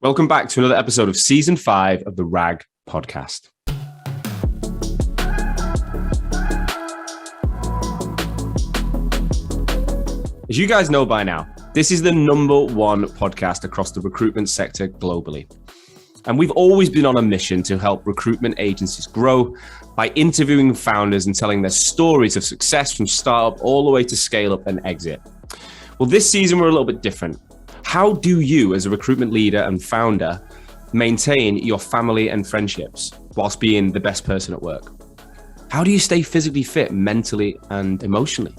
Welcome back to another episode of Season 5 of the RAG podcast. As you guys know by now, this is the #1 podcast across the recruitment sector globally. And we've always been on a mission to help recruitment agencies grow by interviewing founders and telling their stories of success from startup all the way to scale up and exit. Well, this season we're a little bit different. How do you, as a recruitment leader and founder, maintain your family and friendships whilst being the best person at work? How do you stay physically fit mentally and emotionally?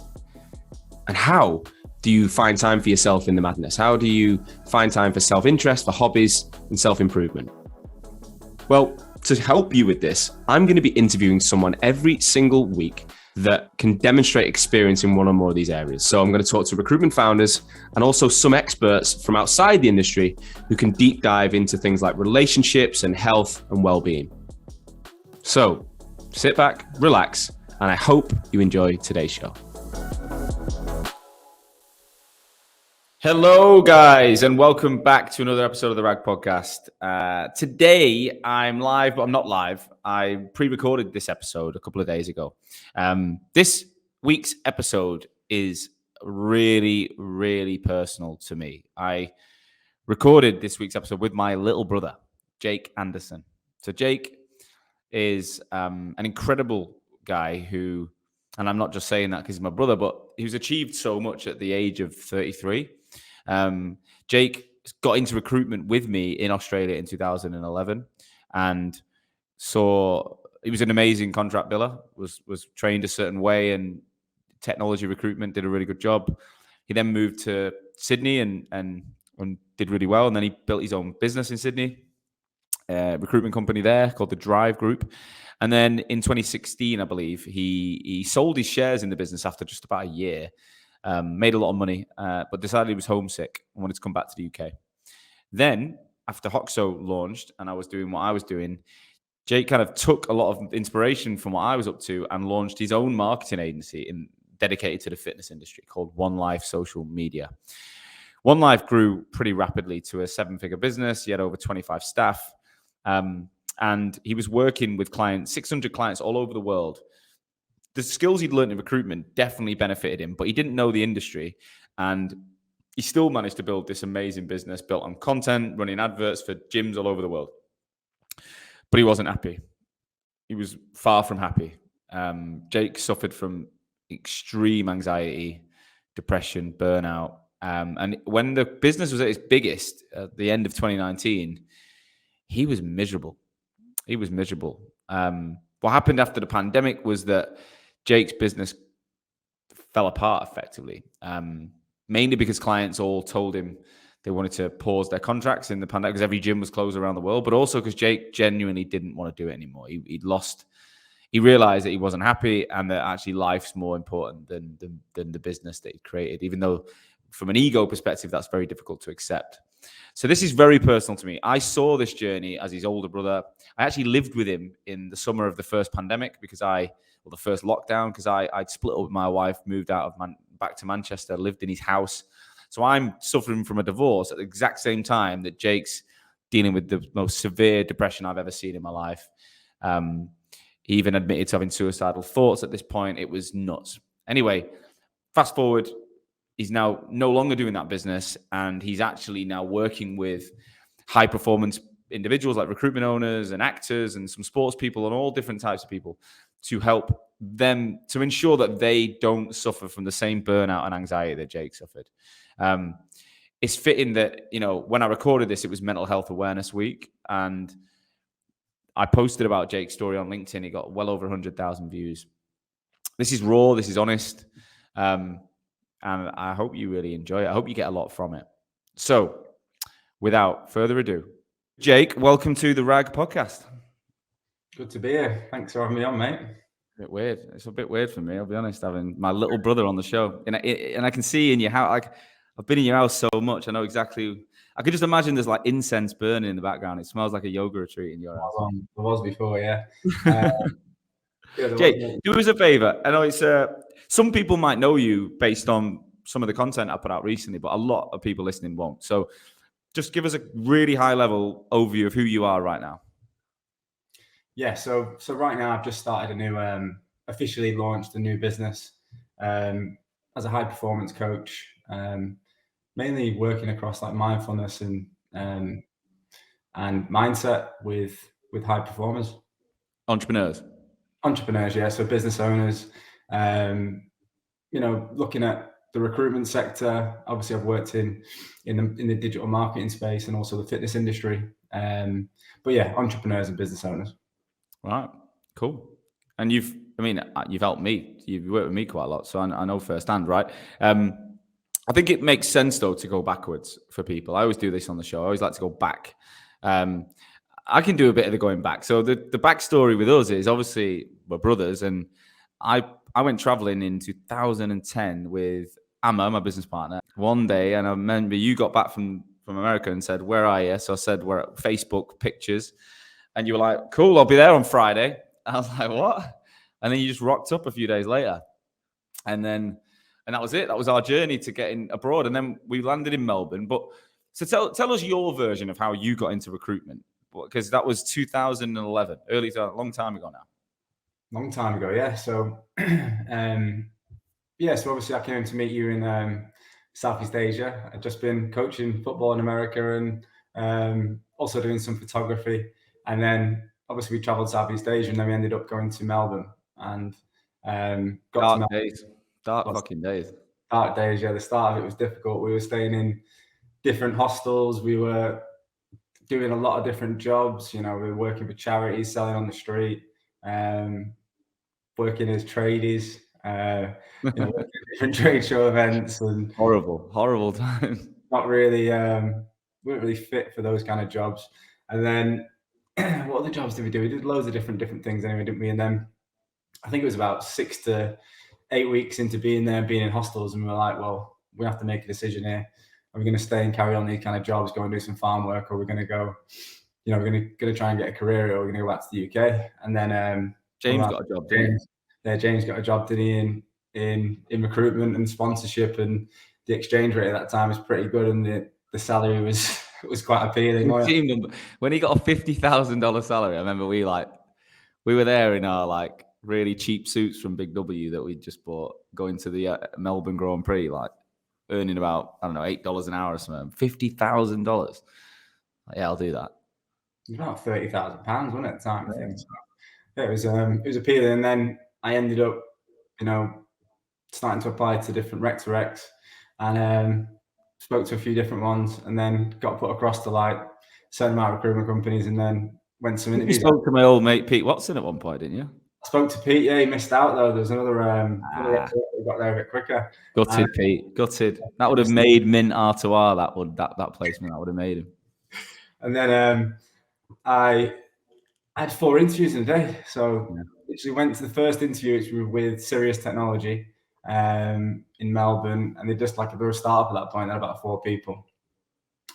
And how do you find time for yourself in the madness? How do you find time for self-interest, for hobbies, and self-improvement? Well, to help you with this, I'm going to be interviewing someone every single week that can demonstrate experience in one or more of these areas. So I'm going to talk to recruitment founders and also some experts from outside the industry who can deep dive into things like relationships and health and well-being. So sit back, relax, and I hope you enjoy today's show. Hello, guys, and welcome back to another episode of the RAG podcast. Today, I'm live, but I'm not live. I pre-recorded this episode a couple of days ago. This week's episode is really, really personal to me. I recorded this week's episode with my little brother, Jake Anderson. So Jake is an incredible guy who, and I'm not just saying that because he's my brother, but he's achieved so much at the age of 33. Jake got into recruitment with me in Australia in 2011 and he was an amazing contract biller, was trained a certain way and technology recruitment, did a really good job. He then moved to Sydney and did really well. And then he built his own business in Sydney, recruitment company there called TheDriveGroup. And then in 2016, I believe, he sold his shares in the business after just about a year. Made a lot of money, but decided he was homesick and wanted to come back to the UK. Then, after Hoxo launched and I was doing what I was doing, Jake kind of took a lot of inspiration from what I was up to and launched his own marketing agency dedicated to the fitness industry called One Life Social Media. One Life grew pretty rapidly to a 7-figure business. He had over 25 staff, and he was working with 600 clients all over the world. The skills he'd learned in recruitment definitely benefited him, but he didn't know the industry. And he still managed to build this amazing business built on content, running adverts for gyms all over the world. But he wasn't happy. He was far from happy. Jake suffered from extreme anxiety, depression, burnout. And when the business was at its biggest at the end of 2019, he was miserable. What happened after the pandemic was that Jake's business fell apart effectively, mainly because clients all told him they wanted to pause their contracts in the pandemic because every gym was closed around the world, but also because Jake genuinely didn't want to do it anymore. He realized that he wasn't happy and that actually life's more important than the business that he created, even though from an ego perspective, that's very difficult to accept. So this is very personal to me. I saw this journey as his older brother. I actually lived with him in the summer of the first pandemic the first lockdown, because I'd split up with my wife, moved out of back to Manchester, lived in his house. So I'm suffering from a divorce at the exact same time that Jake's dealing with the most severe depression I've ever seen in my life. He even admitted to having suicidal thoughts at this point. It was nuts. Anyway, fast forward. He's now no longer doing that business, and he's actually now working with high-performance individuals like recruitment owners and actors and some sports people and all different types of people to help them to ensure that they don't suffer from the same burnout and anxiety that Jake suffered. It's fitting that, when I recorded this, it was Mental Health Awareness Week, and I posted about Jake's story on LinkedIn. It got well over 100,000 views. This is raw. This is honest. And I hope you really enjoy it. I hope you get a lot from it. So, without further ado, Jake, welcome to the RAG podcast. Good to be here. Thanks for having me on, mate. A bit weird. It's a bit weird for me, I'll be honest, having my little brother on the show. And I can see in your house, I've been in your house so much. I know exactly. I could just imagine there's like incense burning in the background. It smells like a yoga retreat in your house. There was before, yeah. Jake, do us a favor. I know it's some people might know you based on some of the content I put out recently, but a lot of people listening won't. So just give us a really high level overview of who you are right now. Yeah, so right now I've just started a new, officially launched a new business as a high performance coach, mainly working across like mindfulness and mindset with high performers, Entrepreneurs. Yeah. So business owners, looking at the recruitment sector. Obviously, I've worked in the digital marketing space and also the fitness industry. But yeah, entrepreneurs and business owners. Right. Cool. And you've helped me. You've worked with me quite a lot, so I know firsthand, right? I think it makes sense though to go backwards for people. I always do this on the show. I always like to go back. I can do a bit of the going back. So the backstory with us is obviously we're brothers, and I went traveling in 2010 with Amma, my business partner, one day, and I remember you got back from America and said, "Where are you?" So I said, "We're at Facebook pictures," and you were like, "Cool, I'll be there on Friday." I was like, "What?" And then you just rocked up a few days later, and that was it. That was our journey to getting abroad, and then we landed in Melbourne. But so tell us your version of how you got into recruitment, because that was 2011, long time ago now. Long time ago, yeah. So, so obviously I came to meet you in Southeast Asia. I'd just been coaching football in America and also doing some photography. And then obviously we traveled Southeast Asia, and then we ended up going to Melbourne and got Dark days. Dark fucking days. Dark days, yeah. The start of it was difficult. We were staying in different hostels. We were doing a lot of different jobs. We were working for charities, selling on the street, working as tradies, working at different trade show events, and horrible times. Not really, weren't really fit for those kind of jobs. And then, what other jobs did we do? We did loads of different things anyway, didn't we? And then I think it was about 6 to 8 weeks into being there, being in hostels, and we were like, well, we have to make a decision here. Are we going to stay and carry on these kind of jobs, go and do some farm work, or we're going to go, we're going to try and get a career, or we're going to go back to the UK? And then James got a job, didn't he? Yeah, James got a job, did he, in recruitment and sponsorship, and the exchange rate at that time was pretty good, and the salary was quite appealing. When he got a $50,000 salary, I remember we were there in our like really cheap suits from Big W that we just bought, going to the Melbourne Grand Prix, like earning about, I don't know, $8 an hour or something. $50,000. Yeah, I'll do that. It was about £30,000, wasn't it, at the time? I think. So, yeah, it was appealing, and then I ended up, starting to apply to different rec to recs, and spoke to a few different ones, and then got put across to like a certain amount of recruitment companies, and then went to some interviews. You spoke to my old mate Pete Watson at one point, didn't you? I spoke to Pete. Yeah, he missed out though. There's another who got there a bit quicker. Gutted, Pete. Gutted. That would have made Mint Artois. That placement. That would have made him. And then I had 4 interviews in a day. So actually went to the first interview, which was with Sirius Technology in Melbourne, and they were a startup at that point. They had about 4 people,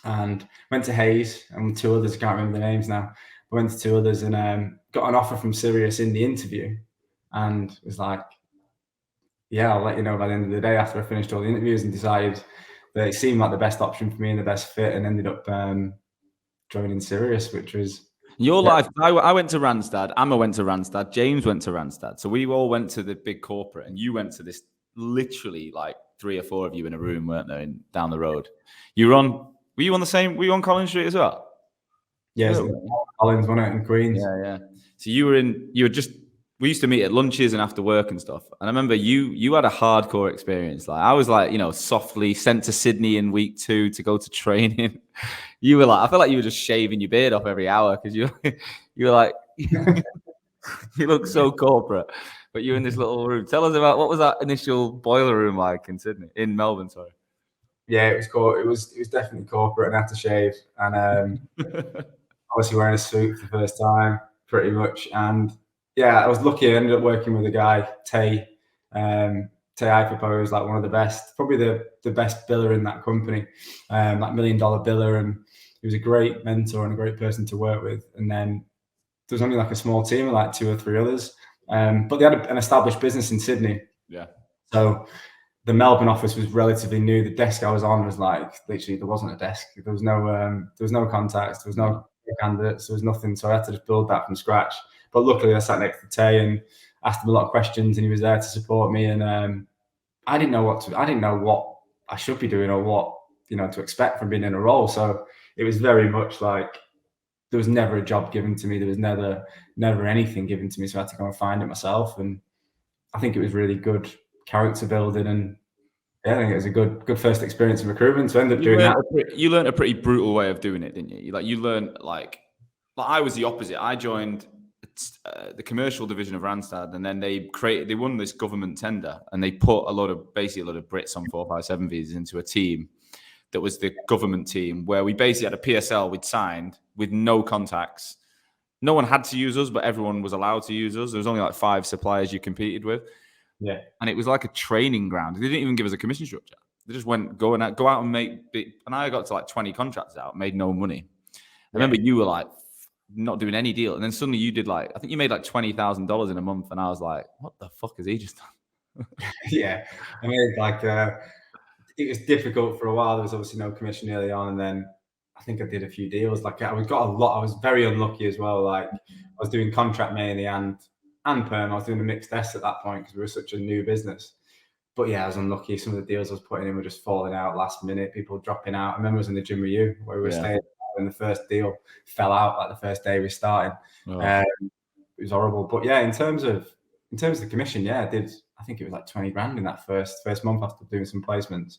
and went to Hayes and 2 others. I can't remember the names now. I went to 2 others and got an offer from Sirius in the interview, and was like, yeah, I'll let you know by the end of the day after I finished all the interviews, and decided that it seemed like the best option for me and the best fit, and ended up joining Sirius, which was your life. I went to Randstad, Amma went to Randstad, James went to Randstad. So we all went to the big corporate, and you went to this, literally like 3 or 4 of you in a room, weren't there, down the road. Were you on Collins Street as well? Yeah, Collins, wasn't it, in Queens? Yeah. So we used to meet at lunches and after work and stuff. And I remember you had a hardcore experience. Like I was like, softly sent to Sydney in week 2 to go to training. You were like, I felt like you were just shaving your beard off every hour, because you were like, you look so corporate, but you're in this little room. Tell us about, what was that initial boiler room like in Melbourne? Sorry. Yeah, it was definitely corporate and aftershave, and obviously wearing a suit for the first time, pretty much. And yeah, I was lucky. I ended up working with a guy, Tay. I proposed, like one of the best, probably the best biller in that company, like $1 million biller, and he was a great mentor and a great person to work with. And then there was only like a small team of like 2 or 3 others, but they had an established business in Sydney. Yeah. So the Melbourne office was relatively new. The desk I was on was like literally there wasn't a desk. There was no contacts. There was no candidates. There was nothing. So I had to just build that from scratch. But luckily, I sat next to Tay and asked him a lot of questions, and he was there to support me. And I didn't know what I should be doing or what to expect from being in a role. So it was very much like there was never a job given to me. There was never anything given to me. So I had to go and find it myself. And I think it was really good character building, and I think it was a good first experience in recruitment to end up doing that. You learned a pretty brutal way of doing it, didn't you? You learned like I was the opposite. I joined the commercial division of Randstad, and then they won this government tender, and they put a lot of Brits on 457 visas into a team that was the government team, where we basically had a PSL we'd signed with no contacts. No one had to use us, but everyone was allowed to use us. There was only like 5 suppliers you competed with. Yeah. And it was like a training ground. They didn't even give us a commission structure. They just went, go out and make big. And I got to like 20 contracts out, made no money. I remember you were like not doing any deal. And then suddenly you did I think you made like $20,000 in a month. And I was like, what the fuck has he just done? Yeah. I mean, it was difficult for a while. There was obviously no commission early on. And then I think I did a few deals. I got a lot. I was very unlucky as well. I was doing contract mainly and perm. I was doing a mixed desk at that point because we were such a new business. But yeah, I was unlucky. Some of the deals I was putting in were just falling out last minute, people dropping out. I remember I was in the gym with you where we were staying, and the first deal fell out like the first day we started. Oh. It was horrible. But yeah, in terms of the commission, I think it was like 20 grand in that first month after doing some placements.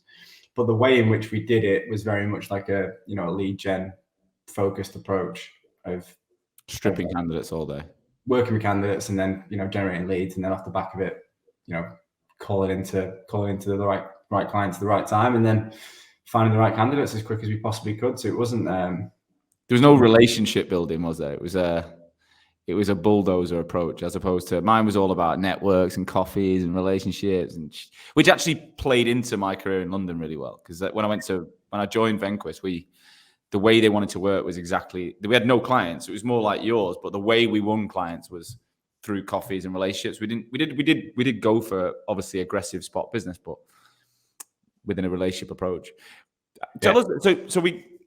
But the way in which we did it was very much like a lead gen focused approach of stripping candidates all day, working with candidates, and then generating leads, and then off the back of it, calling into the right clients at the right time, and then finding the right candidates as quick as we possibly could. So it wasn't. There was no relationship building, was there? It was a bulldozer approach, as opposed to mine was all about networks and coffees and relationships, which actually played into my career in London really well. Because when I joined Venquist, the way they wanted to work was exactly, we had no clients. It was more like yours, but the way we won clients was through coffees and relationships. We did go for obviously aggressive spot business, but within a relationship approach. Tell us, so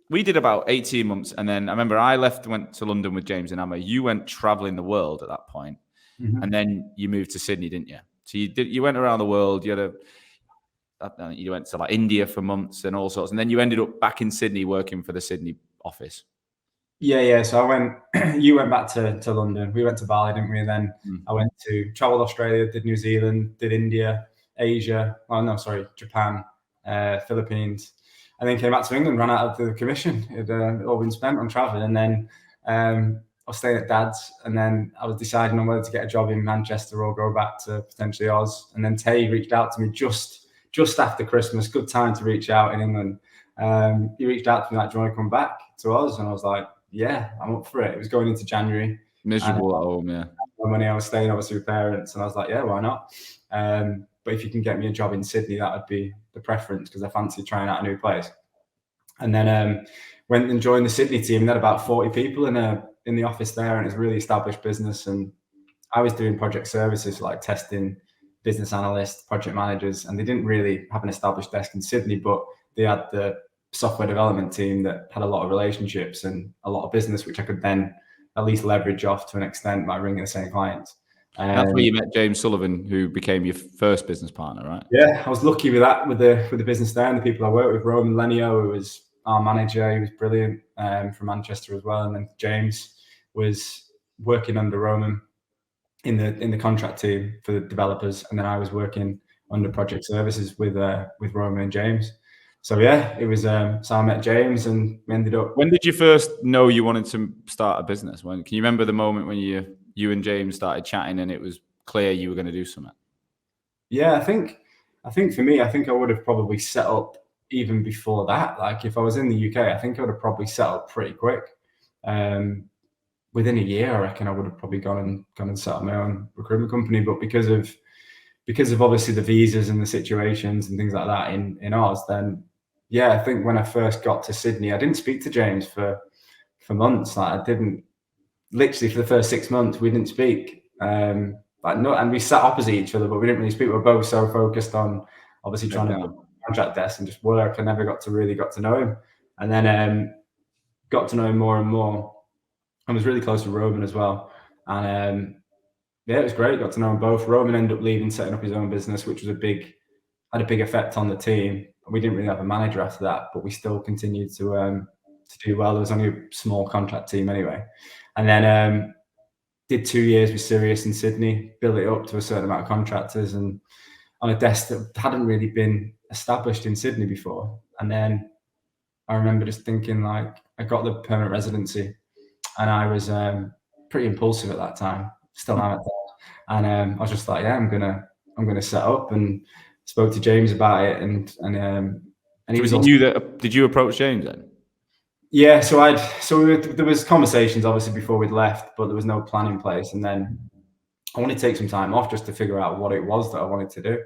we did about 18 months, and then I remember I went to London with James and Emma. You went traveling the world at that point, and then you moved to Sydney, didn't you? So you went around the world. You went to India for months and all sorts, and then you ended up back in Sydney working for the Sydney office. Yeah. So you went back to London. We went to Bali, didn't we? And then I traveled Australia, did New Zealand, did India, Asia. Oh no, sorry, Japan, Philippines. And then came back to England, ran out of the commission. It had all been spent on traveling. And then I was staying at Dad's, and then I was deciding on whether to get a job in Manchester or go back to potentially Oz. And then Tay reached out to me just after Christmas. Good time to reach out in England. He reached out to me like, do you want to come back to Oz? And I was like, yeah, I'm up for it. It was going into January. Miserable at home, yeah. Money, I was staying obviously with parents, and I was like, yeah, why not? But if you can get me a job in Sydney, that would be the preference, because I fancy trying out a new place. And then went and joined the Sydney team. And had about 40 people in the office there, and it's a really established business. And I was doing project services like testing, business analysts, project managers, and they didn't really have an established desk in Sydney, but they had the software development team that had a lot of relationships and a lot of business, which I could then at least leverage off to an extent by ringing the same clients. That's where you met James Sullivan, who became your first business partner, right? Yeah, I was lucky with that, with the business there and the people I worked with. Roman Lenio, who was our manager, he was brilliant, from Manchester as well. And then James was working under Roman in the contract team for the developers, and then I was working under project services with Roman and James. So yeah, it was. So I met James, and we ended up. When did you first know you wanted to start a business? Can you remember the moment when you and James started chatting and it was clear you were going to do something? Yeah, I think for me, I would have probably set up even before that. Like if I was in the UK, I think I would have probably set up pretty quick. Within a year, I reckon I would have probably gone and set up my own recruitment company. But because of obviously the visas and the situations and things like that in Oz, then yeah, I think when I first got to Sydney, I didn't speak to James for months. Like I didn't, literally for the first 6 months, we didn't speak. And we sat opposite each other, but we didn't really speak. We were both so focused on obviously trying to build a contract desk and just work. I never got to know him. And then got to know him more and more. I was really close to Roman as well. And yeah, it was great. Got to know them both. Roman ended up leaving, setting up his own business, which was had a big effect on the team. We didn't really have a manager after that, but we still continued to do well. There was only a small contract team anyway. And then did 2 years with Sirius in Sydney, built it up to a certain amount of contractors and on a desk that hadn't really been established in Sydney before. And then I remember just thinking, like, I got the permanent residency and I was pretty impulsive at that time, still am at that. And I was just like, yeah, I'm gonna set up, and spoke to James about it, and he was also, did you approach James then? Yeah, there was conversations obviously before we'd left, but there was no plan in place. And then I wanted to take some time off just to figure out what it was that I wanted to do.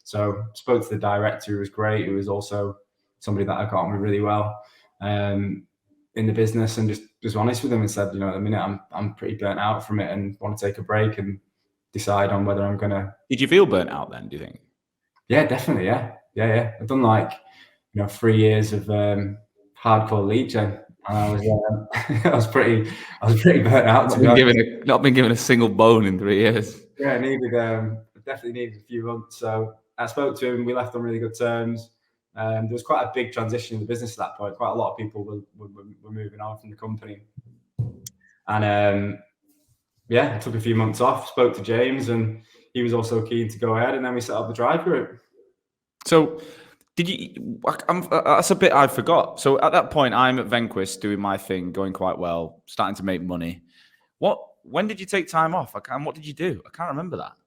So spoke to the director, who was great, who was also somebody that I got on with really well in the business, and just was honest with him and said, you know, at the minute I'm pretty burnt out from it and want to take a break and decide on whether I'm gonna. Did you feel burnt out then, do you think? Yeah, definitely. Yeah. I've done 3 years of hardcore lead gen. I was pretty burnt out. Not been given a single bone in 3 years. Yeah, definitely needed a few months. So I spoke to him. We left on really good terms. There was quite a big transition in the business at that point. Quite a lot of people were moving on from the company, and I took a few months off. Spoke to James, and he was also keen to go ahead. And then we set up the TheDriveGroup. So. That's a bit I forgot. So at that point, I'm at Venquist doing my thing, going quite well, starting to make money. When did you take time off? What did you do? I can't remember that.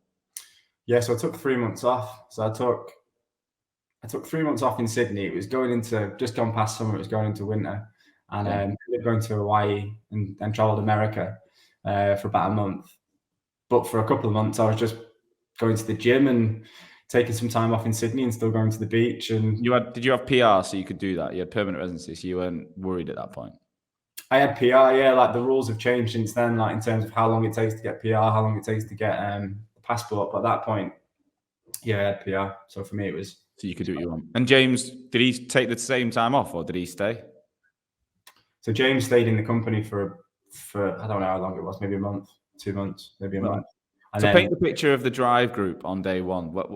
Yeah, so I took 3 months off. So I took 3 months off in Sydney. It was just gone past summer. It was going into winter, and going to Hawaii and then travelled America for about a month. But for a couple of months, I was just going to the gym and taking some time off in Sydney and still going to the beach. And did you have PR so you could do that? You had permanent residency, so you weren't worried at that point? I had PR, yeah. Like, the rules have changed since then, like in terms of how long it takes to get PR, how long it takes to get the passport. But at that point, yeah, I had PR. So for me, it was. So you could do what you want. And James, did he take the same time off, or did he stay? So James stayed in the company for I don't know how long it was, maybe a month, 2 months, maybe a month. And so paint the picture of the TheDriveGroup on day one. What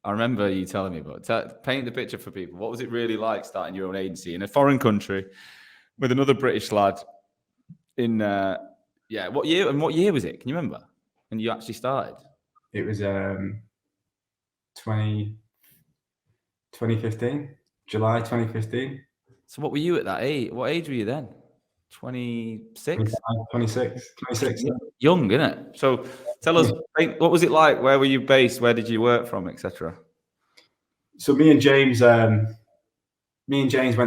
I remember you telling me about. Paint the picture for people. What was it really like starting your own agency in a foreign country with another British lad? In what year? And what year was it? Can you remember when you actually started? It was 2015, July 2015. So what were you at that age? What age were you then? 26? 26. Young, isn't it? So tell us, what was it like? Where were you based? Where did you work from, etc.? So me and James went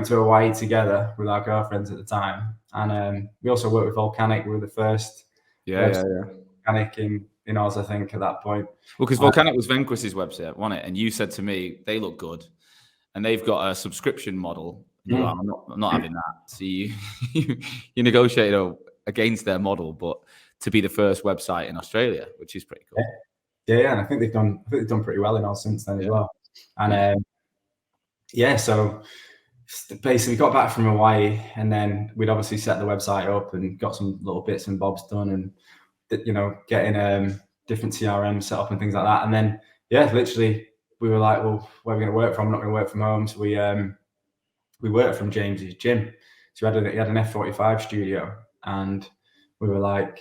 to Hawaii together with our girlfriends at the time, and we also worked with Volcanic. We were the first Volcanic in Oz, I think, at that point. Well, because Volcanic was Venquist's website, wasn't it? And you said to me, they look good, and they've got a subscription model. No, I'm not having that. So you negotiated against their model, but to be the first website in Australia, which is pretty cool. Yeah, and I think they've done pretty well in Oz since then as well. And so basically got back from Hawaii, and then we'd obviously set the website up and got some little bits and bobs done, and getting different CRM set up and things like that. And then literally we were like, well, where are we going to work from? I'm not going to work from home, so we worked from James's gym. So he had an F45 studio, and we were like,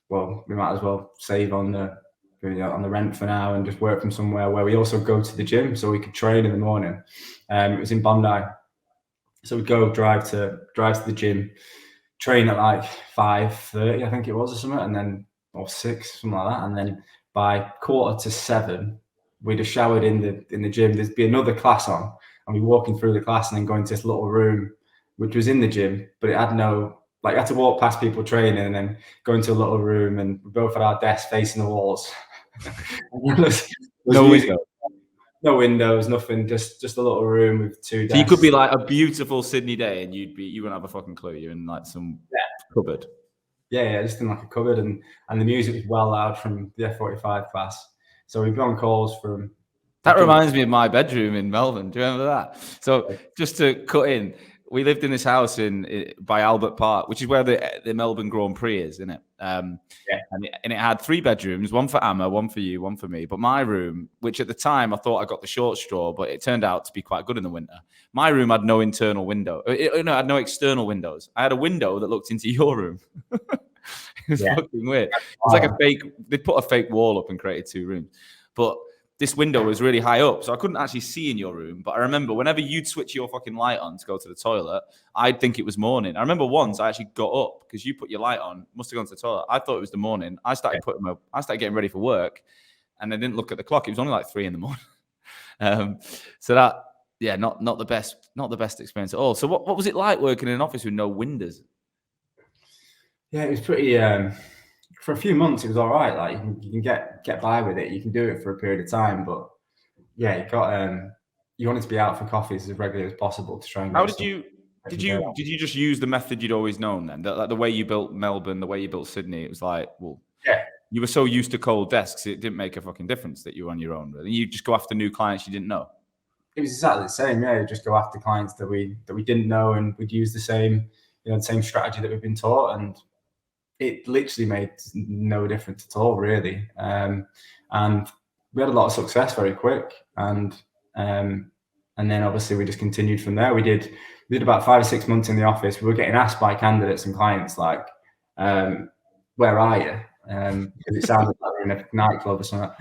well, we might as well save on the rent for now and just work from somewhere where we also go to the gym, so we could train in the morning. It was in Bondi, so we'd go drive to the gym, train at like 5:30, I think it was, or something, and then or 6, something like that. And then by 6:45, we'd have showered in the gym. There'd be another class on, and we'd be walking through the class and then going to this little room, which was in the gym, but it had no. Like, you had to walk past people training and then go into a little room, and we both had our desks facing the walls. No windows, nothing. Just a little room with 2 desks. So you could be like a beautiful Sydney day, and you wouldn't have a fucking clue. You're in like some cupboard. Yeah, just in like a cupboard, and the music was well loud from the F45 class. So we'd be on calls from That reminds me of my bedroom in Melbourne. Do you remember that? So just to cut in, we lived in this house by Albert Park, which is where the Melbourne Grand Prix is, isn't it? And it had 3 bedrooms, one for Amma, one for you, one for me. But my room, which at the time I thought I got the short straw, but it turned out to be quite good in the winter. My room had no internal window. It had no external windows. I had a window that looked into your room. It was fucking weird. It's like they put a fake wall up and created 2 rooms. But this window was really high up, so I couldn't actually see in your room. But I remember whenever you'd switch your fucking light on to go to the toilet, I'd think it was morning. I remember once I actually got up because you put your light on, must have gone to the toilet. I thought it was the morning. I started getting ready for work, and I didn't look at the clock. It was only like 3 a.m. So that, not the best experience at all. So what was it like working in an office with no windows? Yeah, it was pretty. For a few months, it was all right. Like you can get by with it. You can do it for a period of time, but yeah, you wanted to be out for coffees as regularly as possible to try and. How did you just use the method you'd always known then? The way you built Melbourne, the way you built Sydney, it was like, well, you were so used to cold desks, it didn't make a fucking difference that you were on your own. Really, you just go after new clients you didn't know. It was exactly the same. Yeah, just go after clients that we didn't know, and we'd use the same strategy that we've been taught, and it literally made no difference at all, really. And we had a lot of success very quick, and then obviously we just continued from there. We did about 5 or 6 months in the office. We were getting asked by candidates and clients like, "Where are you?" Because it sounded like we're in a nightclub or something.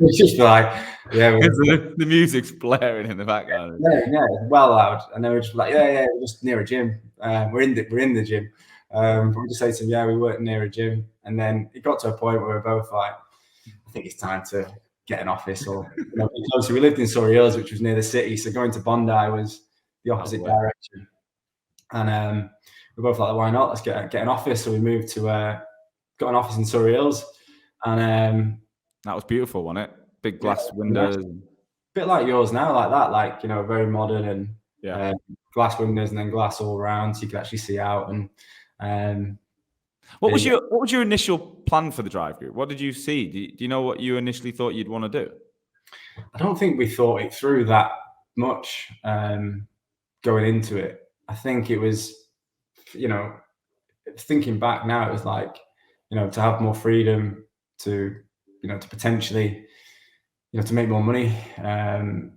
It's just like, the music's blaring in the background. Yeah, well loud, and then we're just like, we're just near a gym. We're in the gym. But we just say to them, we weren't near a gym. And then it got to a point where we were both like, I think it's time to get an office or be closer. We lived in Surrey Hills, which was near the city. So going to Bondi was the opposite direction. And we're both like, why not? Let's get an office. So we moved to, got an office in Surrey Hills. And that was beautiful, wasn't it? Big glass windows. A bit like yours now, like that, very modern and glass windows and then glass all around so you could actually see out. And what was your initial plan for the TheDriveGroup? What did you see? Do you know what you initially thought you'd want to do? I don't think we thought it through that much going into it. I think it was, thinking back now, it was like, to have more freedom to potentially, to make more money, there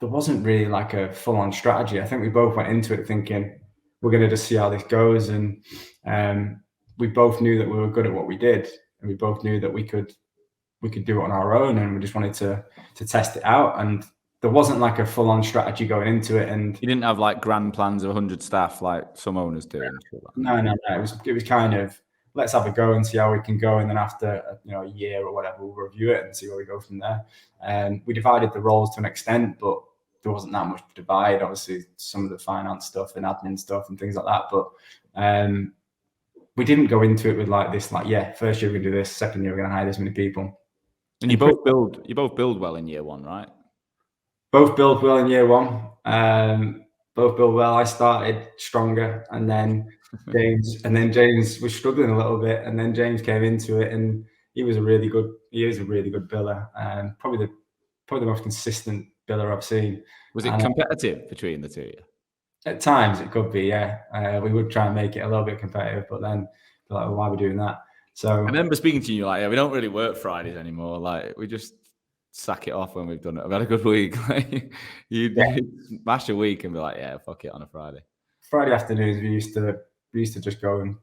wasn't really like a full-on strategy. I think we both went into it thinking we're going to just see how this goes, and we both knew that we were good at what we did, and we both knew that we could do it on our own, and we just wanted to test it out. And there wasn't like a full-on strategy going into it. And you didn't have like grand plans of 100 staff like some owners do. No. It was kind of, let's have a go and see how we can go, and then after a year or whatever, we'll review it and see where we go from there. And we divided the roles to an extent, but there wasn't that much to divide. Obviously, some of the finance stuff and admin stuff and things like that. But we didn't go into it with like this, first year we're gonna do this, second year we're gonna hire this many people. And you both build well in year one, right? Both build well in year one. Both build well. I started stronger, and then James was struggling a little bit, and then James came into it, and he is a really good biller, and probably the most consistent biller I've seen. Was it competitive between the two of you? At times it could be, yeah. We would try and make it a little bit competitive, but then like, well, why are we doing that? So I remember speaking to you like, we don't really work Fridays anymore. Like we just sack it off when we've done it. I've had a good week. You'd smash a week and be like, fuck it on a Friday. Friday afternoons we used to just go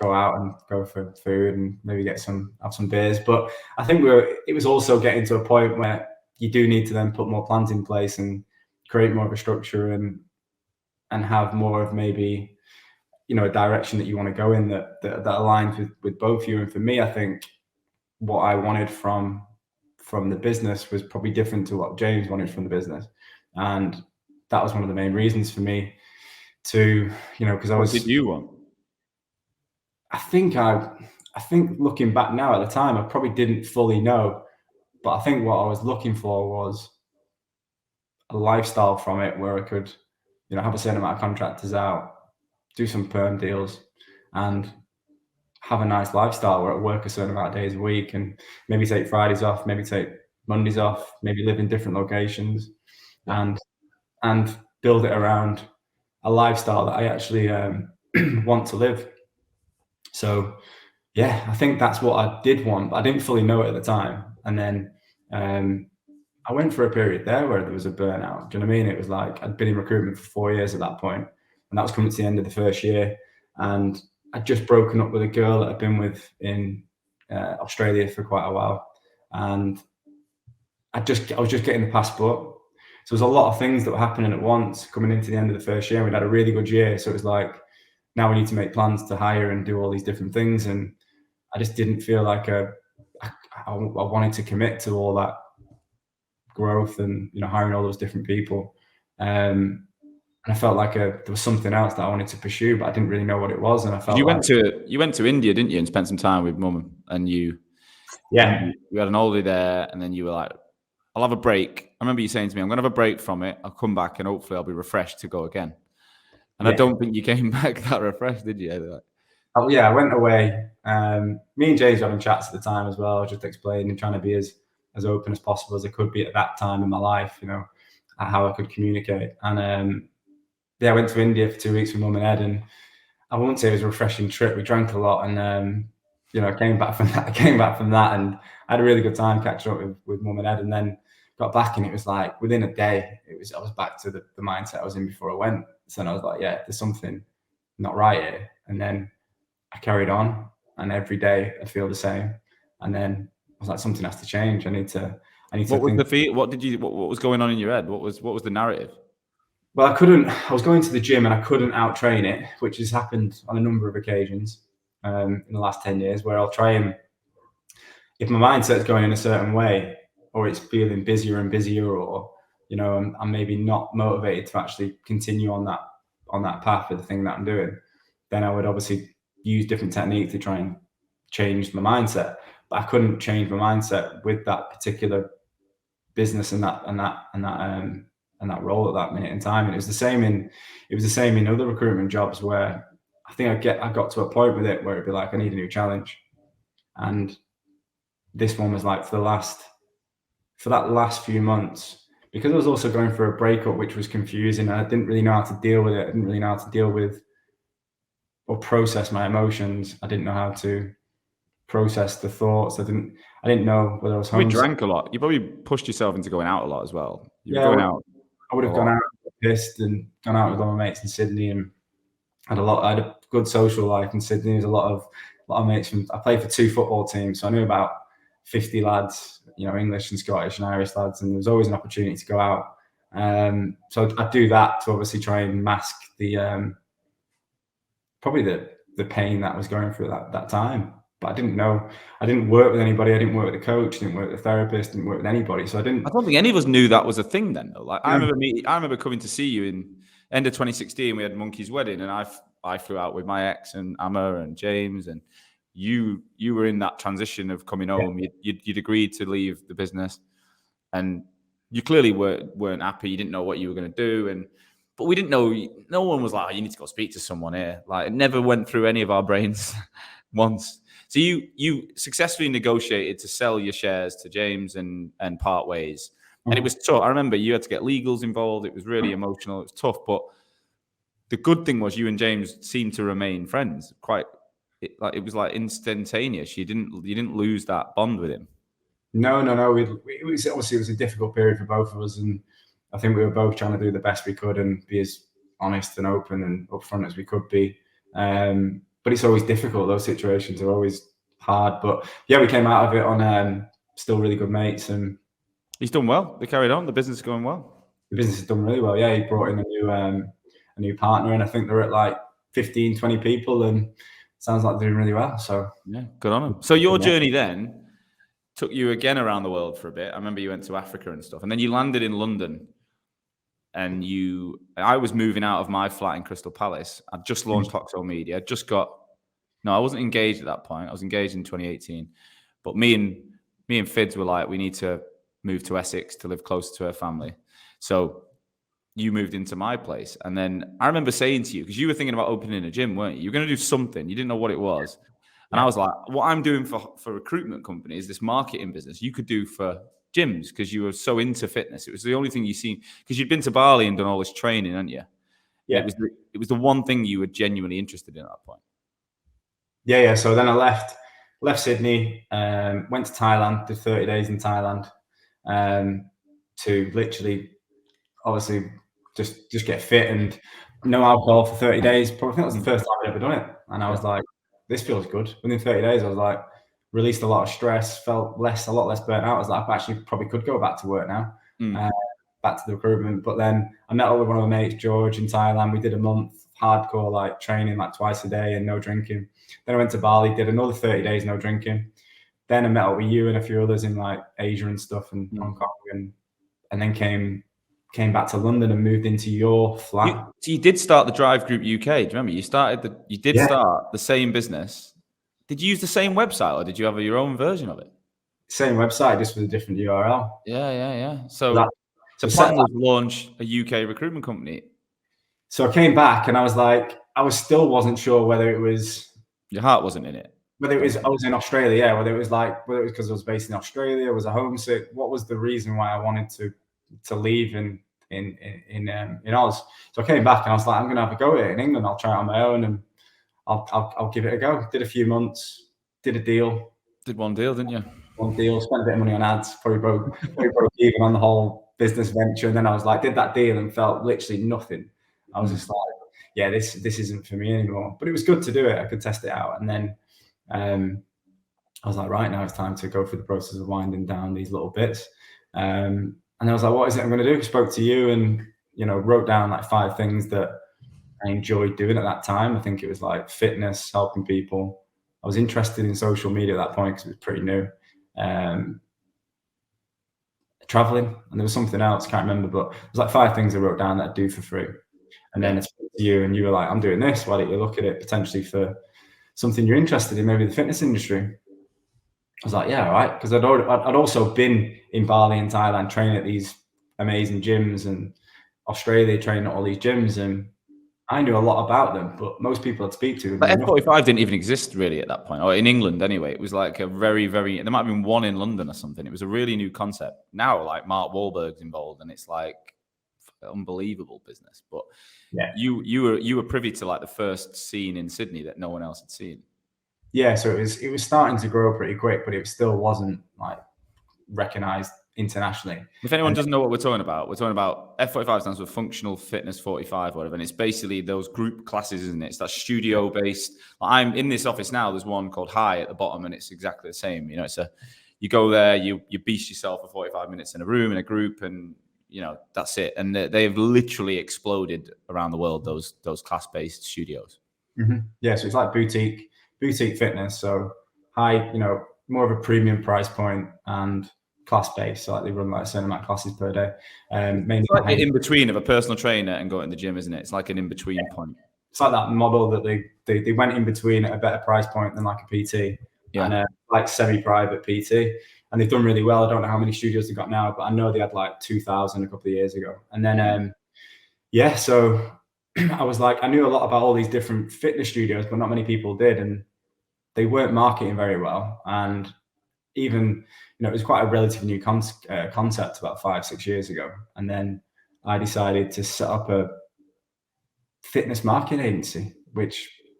out and go for food and maybe have some beers. But I think it was also getting to a point where you do need to then put more plans in place and create more of a structure and have more of maybe a direction that you want to go in that aligns with both you. And for me, I think what I wanted from the business was probably different to what James wanted from the business, and that was one of the main reasons for me to because I was. What did you want? I think looking back now, at the time I probably didn't fully know, but I think what I was looking for was a lifestyle from it where I could have a certain amount of contractors out, do some perm deals, and have a nice lifestyle where I work a certain amount of days a week and maybe take Fridays off, maybe take Mondays off, maybe live in different locations, and build it around a lifestyle that I actually want to live. So yeah, I think that's what I did want, but I didn't fully know it at the time. And then I went for a period there where there was a burnout. Do you know what I mean? It was like I'd been in recruitment for 4 years at that point, and that was coming to the end of the first year. And I'd just broken up with a girl that I'd been with in Australia for quite a while, and I was just getting the passport. So there's a lot of things that were happening at once coming into the end of the first year. We'd had a really good year, so it was like now we need to make plans to hire and do all these different things, and I just didn't feel like I wanted to commit to all that growth and hiring all those different people. And I felt like there was something else that I wanted to pursue, but I didn't really know what it was. And I felt you went to India, didn't you, and spent some time with mum, and you had an holiday there, and then you were like, I'll have a break. I remember you saying to me, I'm going to have a break from it. I'll come back and hopefully I'll be refreshed to go again. And I don't think you came back that refreshed, did you? Oh, yeah, I went away. Me and James were having chats at the time as well, just explaining and trying to be as open as possible as I could be at that time in my life, how I could communicate. And I went to India for 2 weeks with mum and Ed, and I won't say it was a refreshing trip. We drank a lot, and I came back from that, and I had a really good time catching up with mum and Ed, and then got back, and it was like within a day, I was back to the mindset I was in before I went. So then I was like, yeah, there's something not right here. And then I carried on, and every day I feel the same. And then I was like, something has to change. I need to. What was going on in your head? What was the narrative? Well, I was going to the gym and I couldn't out train it, which has happened on a number of occasions in the last 10 years, where I'll try and, if my mindset's going in a certain way, or it's feeling busier and busier, or, I'm maybe not motivated to actually continue on that path of the thing that I'm doing, then I would obviously use different techniques to try and change my mindset. But I couldn't change my mindset with that particular business and that role at that minute in time. And it was the same in other recruitment jobs, where I think I got to a point with it where it'd be like, I need a new challenge. And this one was like for that last few months, because I was also going for a breakup, which was confusing. I didn't really know how to deal with it. I didn't really know how to deal with or process my emotions. I didn't know how to process the thoughts. I didn't know whether I was homesick. You drank a lot. You probably pushed yourself into going out a lot as well. I would have gone out pissed and gone out with all my mates in Sydney, and I had a good social life in Sydney. There's a lot of mates I played for 2 football teams, so I knew about 50 lads, English and Scottish and Irish lads, and there was always an opportunity to go out. So I'd do that to obviously try and mask the probably the pain that I was going through at that time. But I didn't know. I didn't work with anybody. I didn't work with a coach. Didn't work with a therapist. Didn't work with anybody. So I don't think any of us knew that was a thing then, though. Like I remember coming to see you in end of 2016. We had Monkey's wedding, and I flew out with my ex and Amma and James, and you were in that transition of coming home. You'd agreed to leave the business, and you clearly weren't happy. You didn't know what you were going to do, but we didn't know. No one was like, oh, you need to go speak to someone here. Like it never went through any of our brains once. So you successfully negotiated to sell your shares to James and part ways. And it was tough. I remember you had to get legals involved. It was really emotional. It was tough. But the good thing was you and James seemed to remain friends. It was like instantaneous. You didn't lose that bond with him. No. It was a difficult period for both of us, and I think we were both trying to do the best we could and be as honest and open and upfront as we could be. But it's always difficult. Those situations are always hard. But yeah, we came out of it on still really good mates, and he's done well. They carried on. The business is going well. The business has done really well. Yeah, he brought in a new partner, and I think they're at like 15, 20 people, and sounds like they're doing really well. So yeah, good on them. So your journey then took you again around the world for a bit. I remember you went to Africa and stuff, and then you landed in London. And I was moving out of my flat in Crystal Palace. I'd just launched Hoxo Media. I wasn't engaged at that point. I was engaged in 2018. But me and Fids were like, we need to move to Essex to live closer to her family. So you moved into my place. And then I remember saying to you, because you were thinking about opening a gym, weren't you? You were going to do something. You didn't know what it was. And I was like, what I'm doing for recruitment companies, this marketing business, you could do for gyms because you were so into fitness. It was the only thing you seen because you'd been to Bali and done all this training, hadn't you? Yeah. And it was the one thing you were genuinely interested in at that point. Yeah. So then I left Sydney, went to Thailand, did 30 days in Thailand, to literally, obviously, just get fit and no alcohol for 30 days. Probably, I think that was the first time I'd ever done it. And I was like, this feels good. Within 30 days, I was like, released a lot of stress, felt a lot less burnt out. I was like, I actually probably could go back to work now, back to the recruitment. But then I met up with one of my mates, George, in Thailand. We did a month hardcore, like training like twice a day and no drinking. Then I went to Bali, did another 30 days, no drinking. Then I met up with you and a few others in like Asia and stuff and Hong Kong, and then came back to London and moved into your flat. You did start the TheDriveGroup UK. Do you remember? You start the same business. Did you use the same website or did you have your own version of it? Same website, just with a different URL. Yeah. So the plan was launch a UK recruitment company. So I came back and I was like, still wasn't sure whether it was your heart wasn't in it. Whether it was I was in Australia, whether it was because I was based in Australia, was I homesick? What was the reason why I wanted to leave in Oz? So I came back and I was like, I'm gonna have a go at it in England. I'll try it on my own and I'll give it a go. Did a few months, did a deal. Did one deal, didn't you? One deal, spent a bit of money on ads, probably broke even on the whole business venture. And then I was like, did that deal and felt literally nothing. I was just like, yeah, this isn't for me anymore. But it was good to do it. I could test it out. And then I was like, right, now it's time to go through the process of winding down these little bits. And I was like, what is it I'm going to do? Spoke to you and, wrote down like 5 things that I enjoyed doing at that time. I think it was like fitness, helping people. I was interested in social media at that point because it was pretty new. Traveling, and there was something else, can't remember, but it was like 5 things I wrote down that I'd do for free. And then I spoke to you and you were like, I'm doing this. Why don't you look at it potentially for something you're interested in, maybe the fitness industry? I was like, yeah, all right. Because I'd also been in Bali and Thailand training at these amazing gyms and Australia training at all these gyms. And I knew a lot about them, but most people I'd speak to. But F45 didn't even exist really at that point, or in England anyway. It was like a very, very, there might have been one in London or something. It was a really new concept. Now, like Mark Wahlberg's involved and it's like unbelievable business. But yeah, you were privy to like the first scene in Sydney that no one else had seen. Yeah, so it was starting to grow pretty quick, but it still wasn't like recognized internationally. If anyone doesn't know what we're talking about F45 stands for Functional Fitness 45 or whatever, and it's basically those group classes, isn't it? It's that studio based. I'm in this office now. There's one called High at the bottom, and it's exactly the same. It's you go there, you beast yourself for 45 minutes in a room in a group, and that's it. And they've literally exploded around the world, those class-based studios. Mm-hmm. Yeah, so it's like boutique fitness. So high, more of a premium price point and class-based. So like they run like a certain amount of classes per day. Mainly it's like in between of a personal trainer and going to the gym, isn't it? It's like an in-between point. It's like that model that they went in between at a better price point than like a PT. Yeah. And like semi-private PT. And they've done really well. I don't know how many studios they've got now, but I know they had like 2,000 a couple of years ago. And then, so I was like, I knew a lot about all these different fitness studios, but not many people did. And they weren't marketing very well. And even, it was quite a relatively new concept about 5-6 years ago. And then I decided to set up a fitness marketing agency,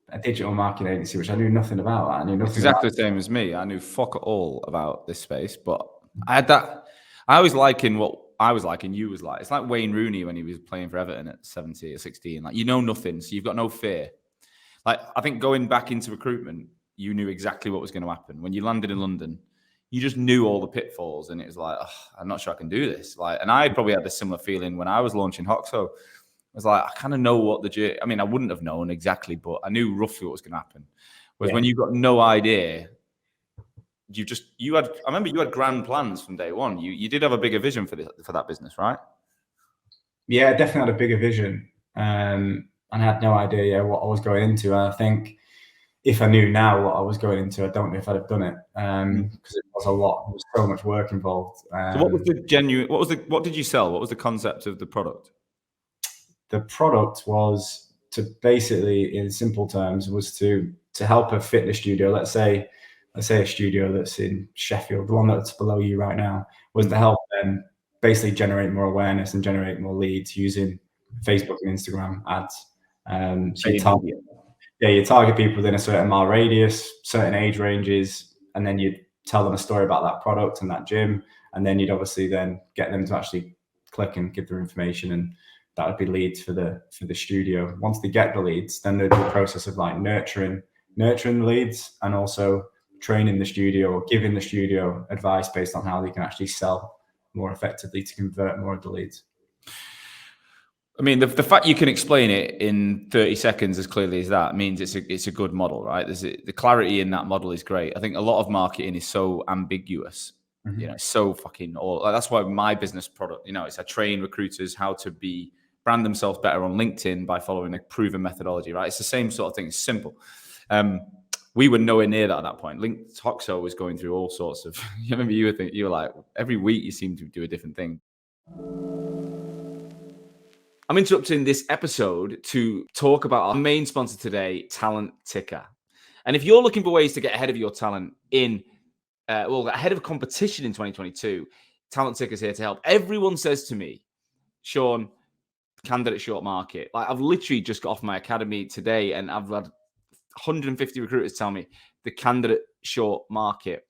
a digital marketing agency, which I knew nothing about. I knew nothing. It's exactly the same as me. I knew fuck all about this space, but I had that. I was liking what I was like and you was like. It's like Wayne Rooney when he was playing for Everton at 17 or 16. Like, nothing, so you've got no fear. Like, I think going back into recruitment, you knew exactly what was going to happen. When you landed in London, you just knew all the pitfalls, and it was like, I'm not sure I can do this. Like, and I probably had a similar feeling when I was launching Hoxo. I was like, I kind of know what I wouldn't have known exactly, but I knew roughly what was going to happen. Whereas when you've got no idea, I remember you had grand plans from day one. You did have a bigger vision for that business, right? Yeah, I definitely had a bigger vision. And I had no idea what I was going into. And I think if I knew now what I was going into, I don't know if I'd have done it. Because it was a lot. There was so much work involved. So what was what did you sell? What was the concept of the product? The product was basically, in simple terms, was to help a fitness studio. Let's say a studio that's in Sheffield, the one that's below you right now, was to help them basically generate more awareness and generate more leads using Facebook and Instagram ads. So you target people within a certain mile radius, certain age ranges, and then you'd tell them a story about that product and that gym, and then you'd obviously then get them to actually click and give their information, and that would be leads for the studio. Once they get the leads, then there'd be a process of like nurturing the leads, and also training the studio or giving the studio advice based on how they can actually sell more effectively to convert more of the leads. I mean, the fact you can explain it in 30 seconds as clearly as that means it's a good model, right? The clarity in that model is great. I think a lot of marketing is so ambiguous, so fucking all. That's why my business product, it's I train recruiters how to brand themselves better on LinkedIn by following a proven methodology, right? It's the same sort of thing. It's simple. We were nowhere near that at that point. Hoxo was going through all sorts of. I remember you were like, every week you seem to do a different thing. I'm interrupting this episode to talk about our main sponsor today, Talent Ticker. And if you're looking for ways to get ahead of your talent ahead of competition in 2022, Talent Ticker is here to help. Everyone says to me, Sean, candidate short market. Like, I've literally just got off my academy today, and I've had 150 recruiters tell me the candidate short market.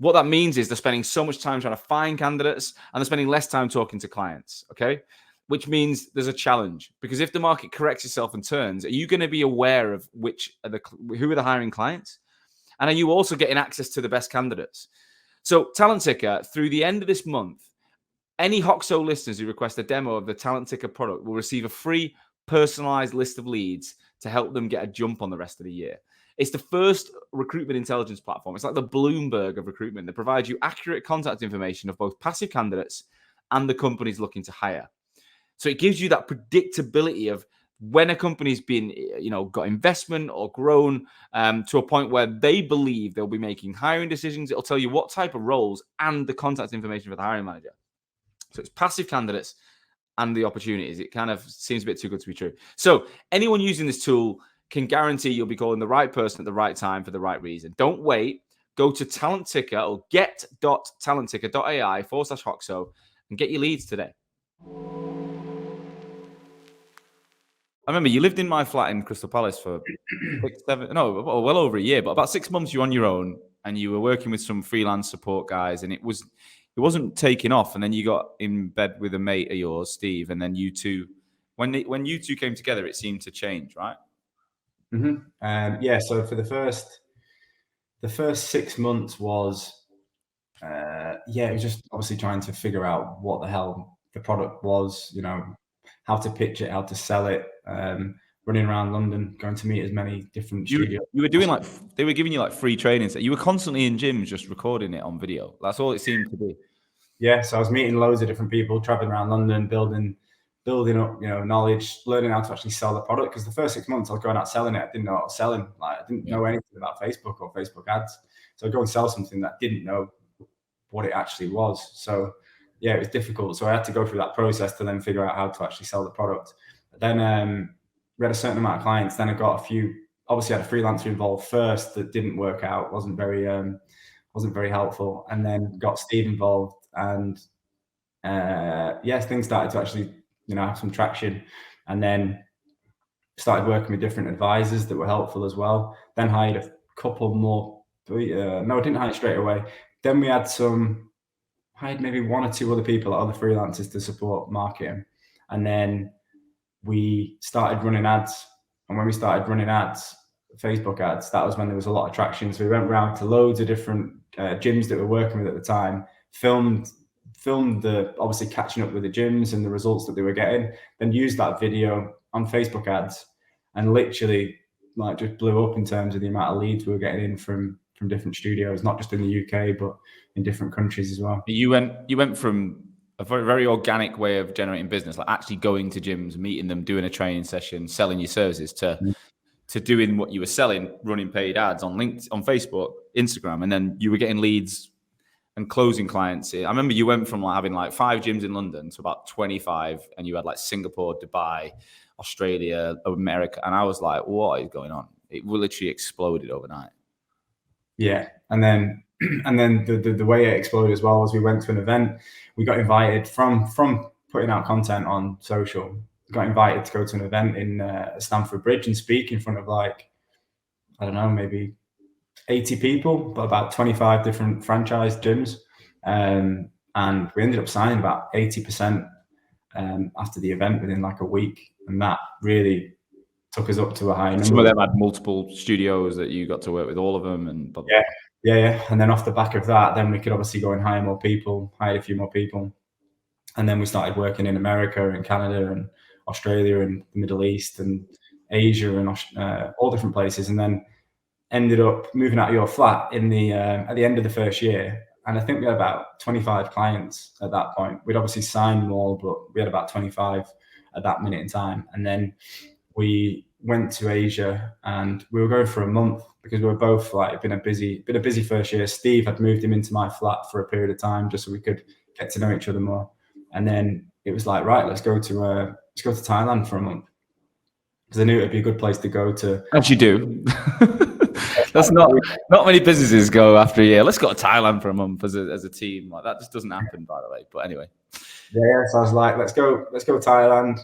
What that means is they're spending so much time trying to find candidates, and they're spending less time talking to clients. Okay. Which means there's a challenge, because if the market corrects itself and turns, are you going to be aware of who are the hiring clients? And are you also getting access to the best candidates? So Talent Ticker, through the end of this month, any Hoxo listeners who request a demo of the Talent Ticker product will receive a free personalized list of leads to help them get a jump on the rest of the year. It's the first recruitment intelligence platform. It's like the Bloomberg of recruitment that provides you accurate contact information of both passive candidates and the companies looking to hire. So it gives you that predictability of when a company's been, got investment or grown to a point where they believe they'll be making hiring decisions. It'll tell you what type of roles and the contact information for the hiring manager. So it's passive candidates and the opportunities. It kind of seems a bit too good to be true. So anyone using this tool can guarantee you'll be calling the right person at the right time for the right reason. Don't wait. Go to Talent Ticker or get.talentticker.ai/Hoxo and get your leads today. I remember you lived in my flat in Crystal Palace for well over a year, but about 6 months you were on your own, and you were working with some freelance support guys, and it wasn't taking off. And then you got in bed with a mate of yours, Steve, and then you two, when you two came together, it seemed to change, right? Yeah. So for the first 6 months was, it was just obviously trying to figure out what the hell the product was, how to pitch it, how to sell it, running around London, going to meet as many different studios. You were doing they were giving you tree trainings. You were constantly in gyms just recording it on video. That's all it seemed to be. Yeah. So I was meeting loads of different people, traveling around London, building up, knowledge, learning how to actually sell the product. Because the first 6 months I was going out selling it. I didn't know what I was selling. I didn't know anything about Facebook or Facebook ads. So I'd go and sell something that I didn't know what it actually was. So yeah, it was difficult. So I had to go through that process to then figure out how to actually sell the product. Then we had a certain amount of clients. Then I got a few. Obviously, I had a freelancer involved first that didn't work out. wasn't very helpful. And then got Steve involved, and things started to actually have some traction. And then started working with different advisors that were helpful as well. Then hired a couple more. No, I didn't hire straight away. Then we had hired maybe one or two other people, other freelancers, to support marketing. And then we started running ads. And when we started running ads, Facebook ads, that was when there was a lot of traction. So we went around to loads of different gyms that we were working with at the time, filmed obviously catching up with the gyms and the results that they were getting, then used that video on Facebook ads, and literally just blew up in terms of the amount of leads we were getting in from different studios, not just in the UK, but in different countries as well. You went from a very, very organic way of generating business, like actually going to gyms, meeting them, doing a training session, selling your services, to doing what you were selling, running paid ads on LinkedIn, on Facebook, Instagram, and then you were getting leads and closing clients. I remember you went from having 5 gyms in London to about 25, and you had Singapore, Dubai, Australia, America. And I was like, what is going on? It literally exploded overnight. Yeah. And then the way it exploded as well was we went to an event. We got invited from putting out content on social. Got invited to go to an event in Stamford Bridge and speak in front of like, I don't know, maybe 80 people, but about 25 different franchise gyms. And we ended up signing about 80% after the event within like a week. And that really took us up to a high number. Some of them had multiple studios that you got to work with, all of them. And blah, blah, blah. Yeah. And then off the back of that, then we could obviously go and hired a few more people. And then we started working in America and Canada and Australia and the Middle East and Asia and all different places. And then ended up moving out of your flat in the at the end of the first year. And I think we had about 25 clients at that point. We'd obviously signed them all, but we had about 25 at that minute in time. And then we went to Asia and we were going for a month because we were both like been a busy first year. Steve had moved him into my flat for a period of time just so we could get to know each other more. And then it was like, right, let's go to Thailand for a month because I knew it'd be a good place to go to. As you do. That's not many businesses go after a year. Let's go to Thailand for a month as a team. Like that just doesn't happen, by the way. But anyway. Yeah, so I was like, let's go Thailand.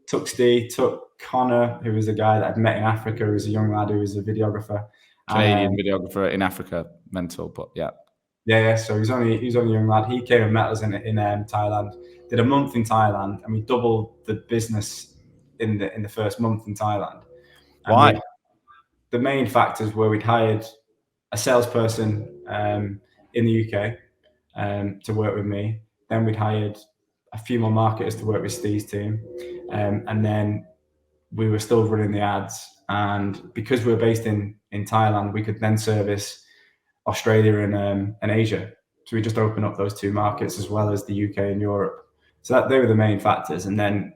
Took Steve, took Connor, who was a guy that I'd met in Africa, who was a young lad who was a videographer. Canadian videographer in Africa, mental, but yeah. Yeah, so he's only a young lad. He came and met us in Thailand. Did a month in Thailand, and we doubled the business in the first month in Thailand. And why? The main factors were we'd hired a salesperson in the UK to work with me. Then we'd hired a few more marketers to work with Steve's team. And then we were still running the ads. And because we were based in Thailand, we could then service Australia and Asia. So we just opened up those two markets as well as the UK and Europe. So they were the main factors. And then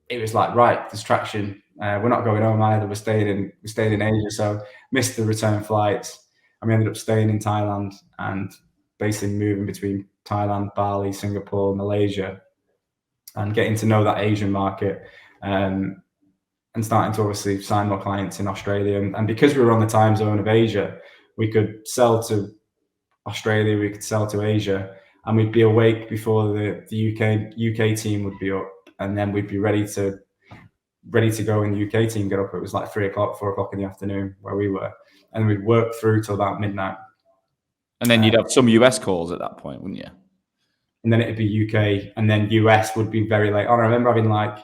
it was like, right, there's traction. We're not going home either. We're staying in Asia. So missed the return flights. And we ended up staying in Thailand and basically moving between Thailand, Bali, Singapore, Malaysia, and getting to know that Asian market, and starting to obviously sign more clients in Australia. And because we were on the time zone of Asia, we could sell to Australia, we could sell to Asia, and we'd be awake before the UK team would be up, and then we'd be ready to go in the UK team get up. It was like 3 o'clock, 4 o'clock in the afternoon where we were, and we'd work through till about midnight. And then you'd have some US calls at that point, wouldn't you? And then it'd be UK, and then US would be very late on. I remember having like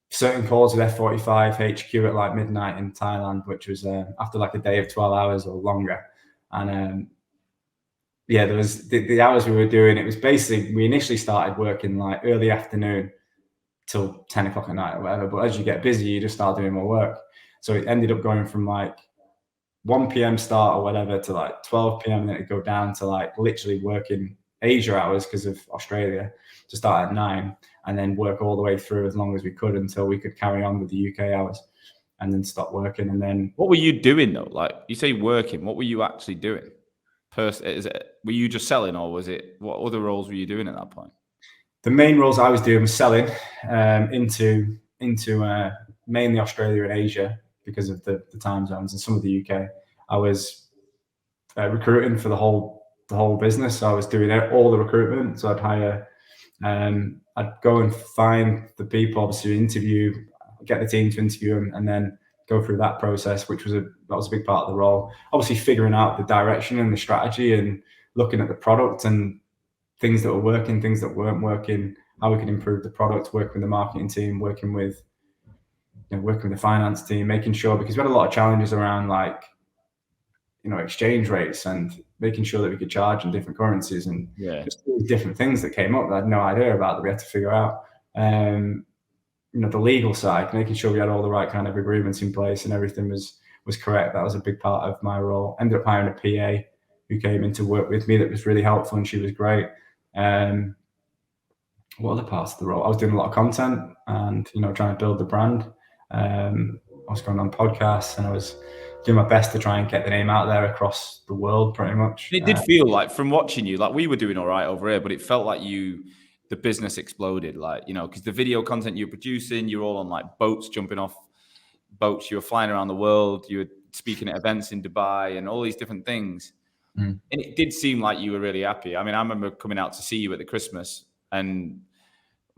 certain calls with F45 HQ at like midnight in Thailand, which was after like a day of 12 hours or longer. And there was the hours we were doing. It was basically, we initially started working like early afternoon till 10 o'clock at night or whatever. But as you get busy, you just start doing more work. So it ended up going from like 1 p.m. start or whatever to like 12 p.m. and then it'd go down to like literally working Asia hours because of Australia to start at 9 and then work all the way through as long as we could until we could carry on with the UK hours and then stop working. And then what were you doing though? Like you say working, what were you actually doing? Were you just selling, or what other roles were you doing at that point? The main roles I was doing was selling into mainly Australia and Asia because of the time zones and some of the UK. I was recruiting for the whole business. So I was doing all the recruitment. So I'd hire, I'd go and find the people, obviously get the team to interview them, and then go through that process, that was a big part of the role. Obviously figuring out the direction and the strategy and looking at the product and things that were working, things that weren't working, how we could improve the product, working with the marketing team, working with the finance team, making sure, because we had a lot of challenges around like, exchange rates and making sure that we could charge in different currencies and just different things that came up that I had no idea about that we had to figure out. The legal side, making sure we had all the right kind of agreements in place and everything was correct. That was a big part of my role. Ended up hiring a PA who came in to work with me that was really helpful, and she was great. What other parts of the role? I was doing a lot of content and, trying to build the brand. I was going on podcasts and I was doing my best to try and get the name out there across the world pretty much. It did feel like, from watching you, like we were doing all right over here, but it felt like you the business exploded? Like, you know, because the video content you're producing, you're all on like boats, jumping off boats, you were flying around the world, you were speaking at events in Dubai and all these different things. And it did seem like you were really happy. I mean, I remember coming out to see you at the Christmas, and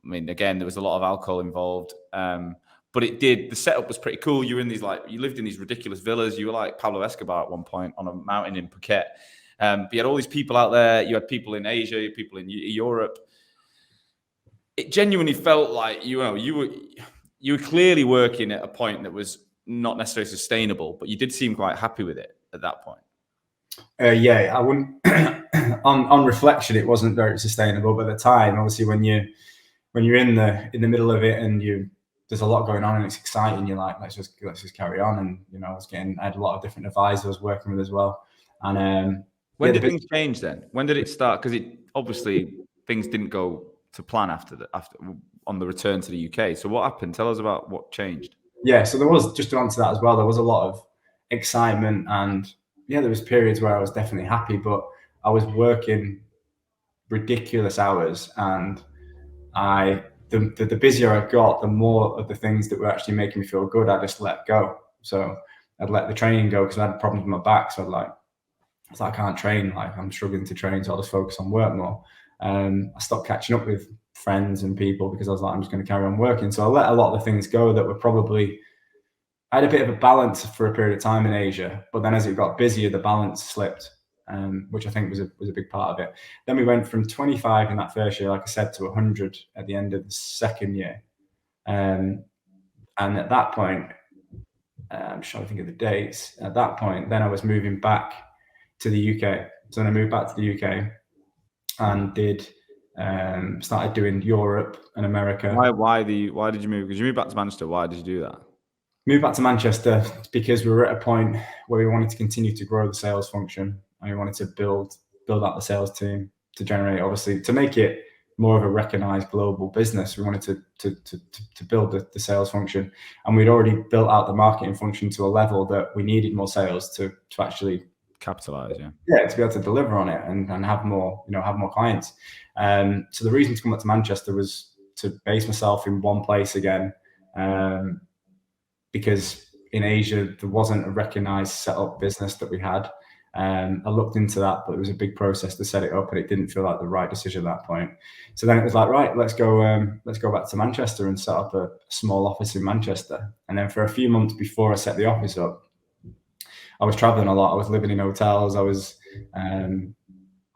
I mean, again, there was a lot of alcohol involved. But the setup was pretty cool. You were in these, like, you lived in these ridiculous villas. You were like Pablo Escobar at one point on a mountain in Phuket. But you had all these people out there. You had people in Asia, people in Europe. It genuinely felt like, you were clearly working at a point that was not necessarily sustainable, but you did seem quite happy with it at that point. Yeah, I wouldn't. on reflection, it wasn't very sustainable. But at the time, obviously, when you're in the middle of it and there's a lot going on and it's exciting, you're like, let's just carry on. And you know, I had a lot of different advisors I was working with as well. And when did things change then? When did it start? Because it obviously things didn't go to plan after on the return to the UK. So what happened? Tell us about what changed. Yeah, so there was, just to answer that as well, there was a lot of excitement, and yeah, there was periods where I was definitely happy, but I was working ridiculous hours, and the busier I got, the more of the things that were actually making me feel good, I just let go. So I'd let the training go because I had problems with my back. So I can't train, like I'm struggling to train, so I'll just focus on work more. I stopped catching up with friends and people because I was like, I'm just going to carry on working. So I let a lot of the things go that were probably, I had a bit of a balance for a period of time in Asia, but then as it got busier, the balance slipped, which I think was a big part of it. Then we went from 25 in that first year, like I said, to 100 at the end of the second year. And at that point, I'm trying to think of the dates. At that point, then I was moving back to the UK. So then I moved back to the UK and started doing Europe and America. Why did you move? Because you moved back to Manchester. Why did you do that? Moved back to Manchester because we were at a point where we wanted to continue to grow the sales function, and we wanted to build out the sales team to generate, obviously, to make it more of a recognized global business. We wanted to build the sales function, and we'd already built out the marketing function to a level that we needed more sales to actually capitalize, to be able to deliver on it and have more, have more clients. So the reason to come up to Manchester was to base myself in one place again, because in Asia there wasn't a recognized setup business that we had. I looked into that, but it was a big process to set it up, and it didn't feel like the right decision at that point. So then it was like, right, let's go back to Manchester and set up a small office in Manchester. And then for a few months before I set the office up, I was traveling a lot. I was living in hotels. I was in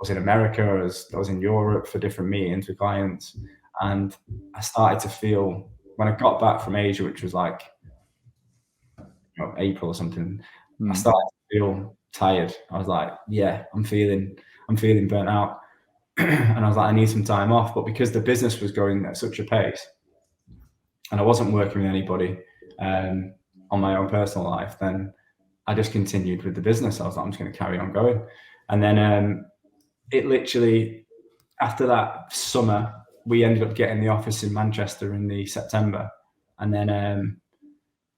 America. I was in Europe for different meetings with clients. And I started to feel, when I got back from Asia, which was like April or something, I started to feel tired. I was like, yeah, I'm feeling burnt out. And I was like, I need some time off. But because the business was going at such a pace and I wasn't working with anybody on my own personal life, then I just continued with the business. I was like, I'm just going to carry on going. And then it literally, after that summer, we ended up getting the office in Manchester in the September. And then,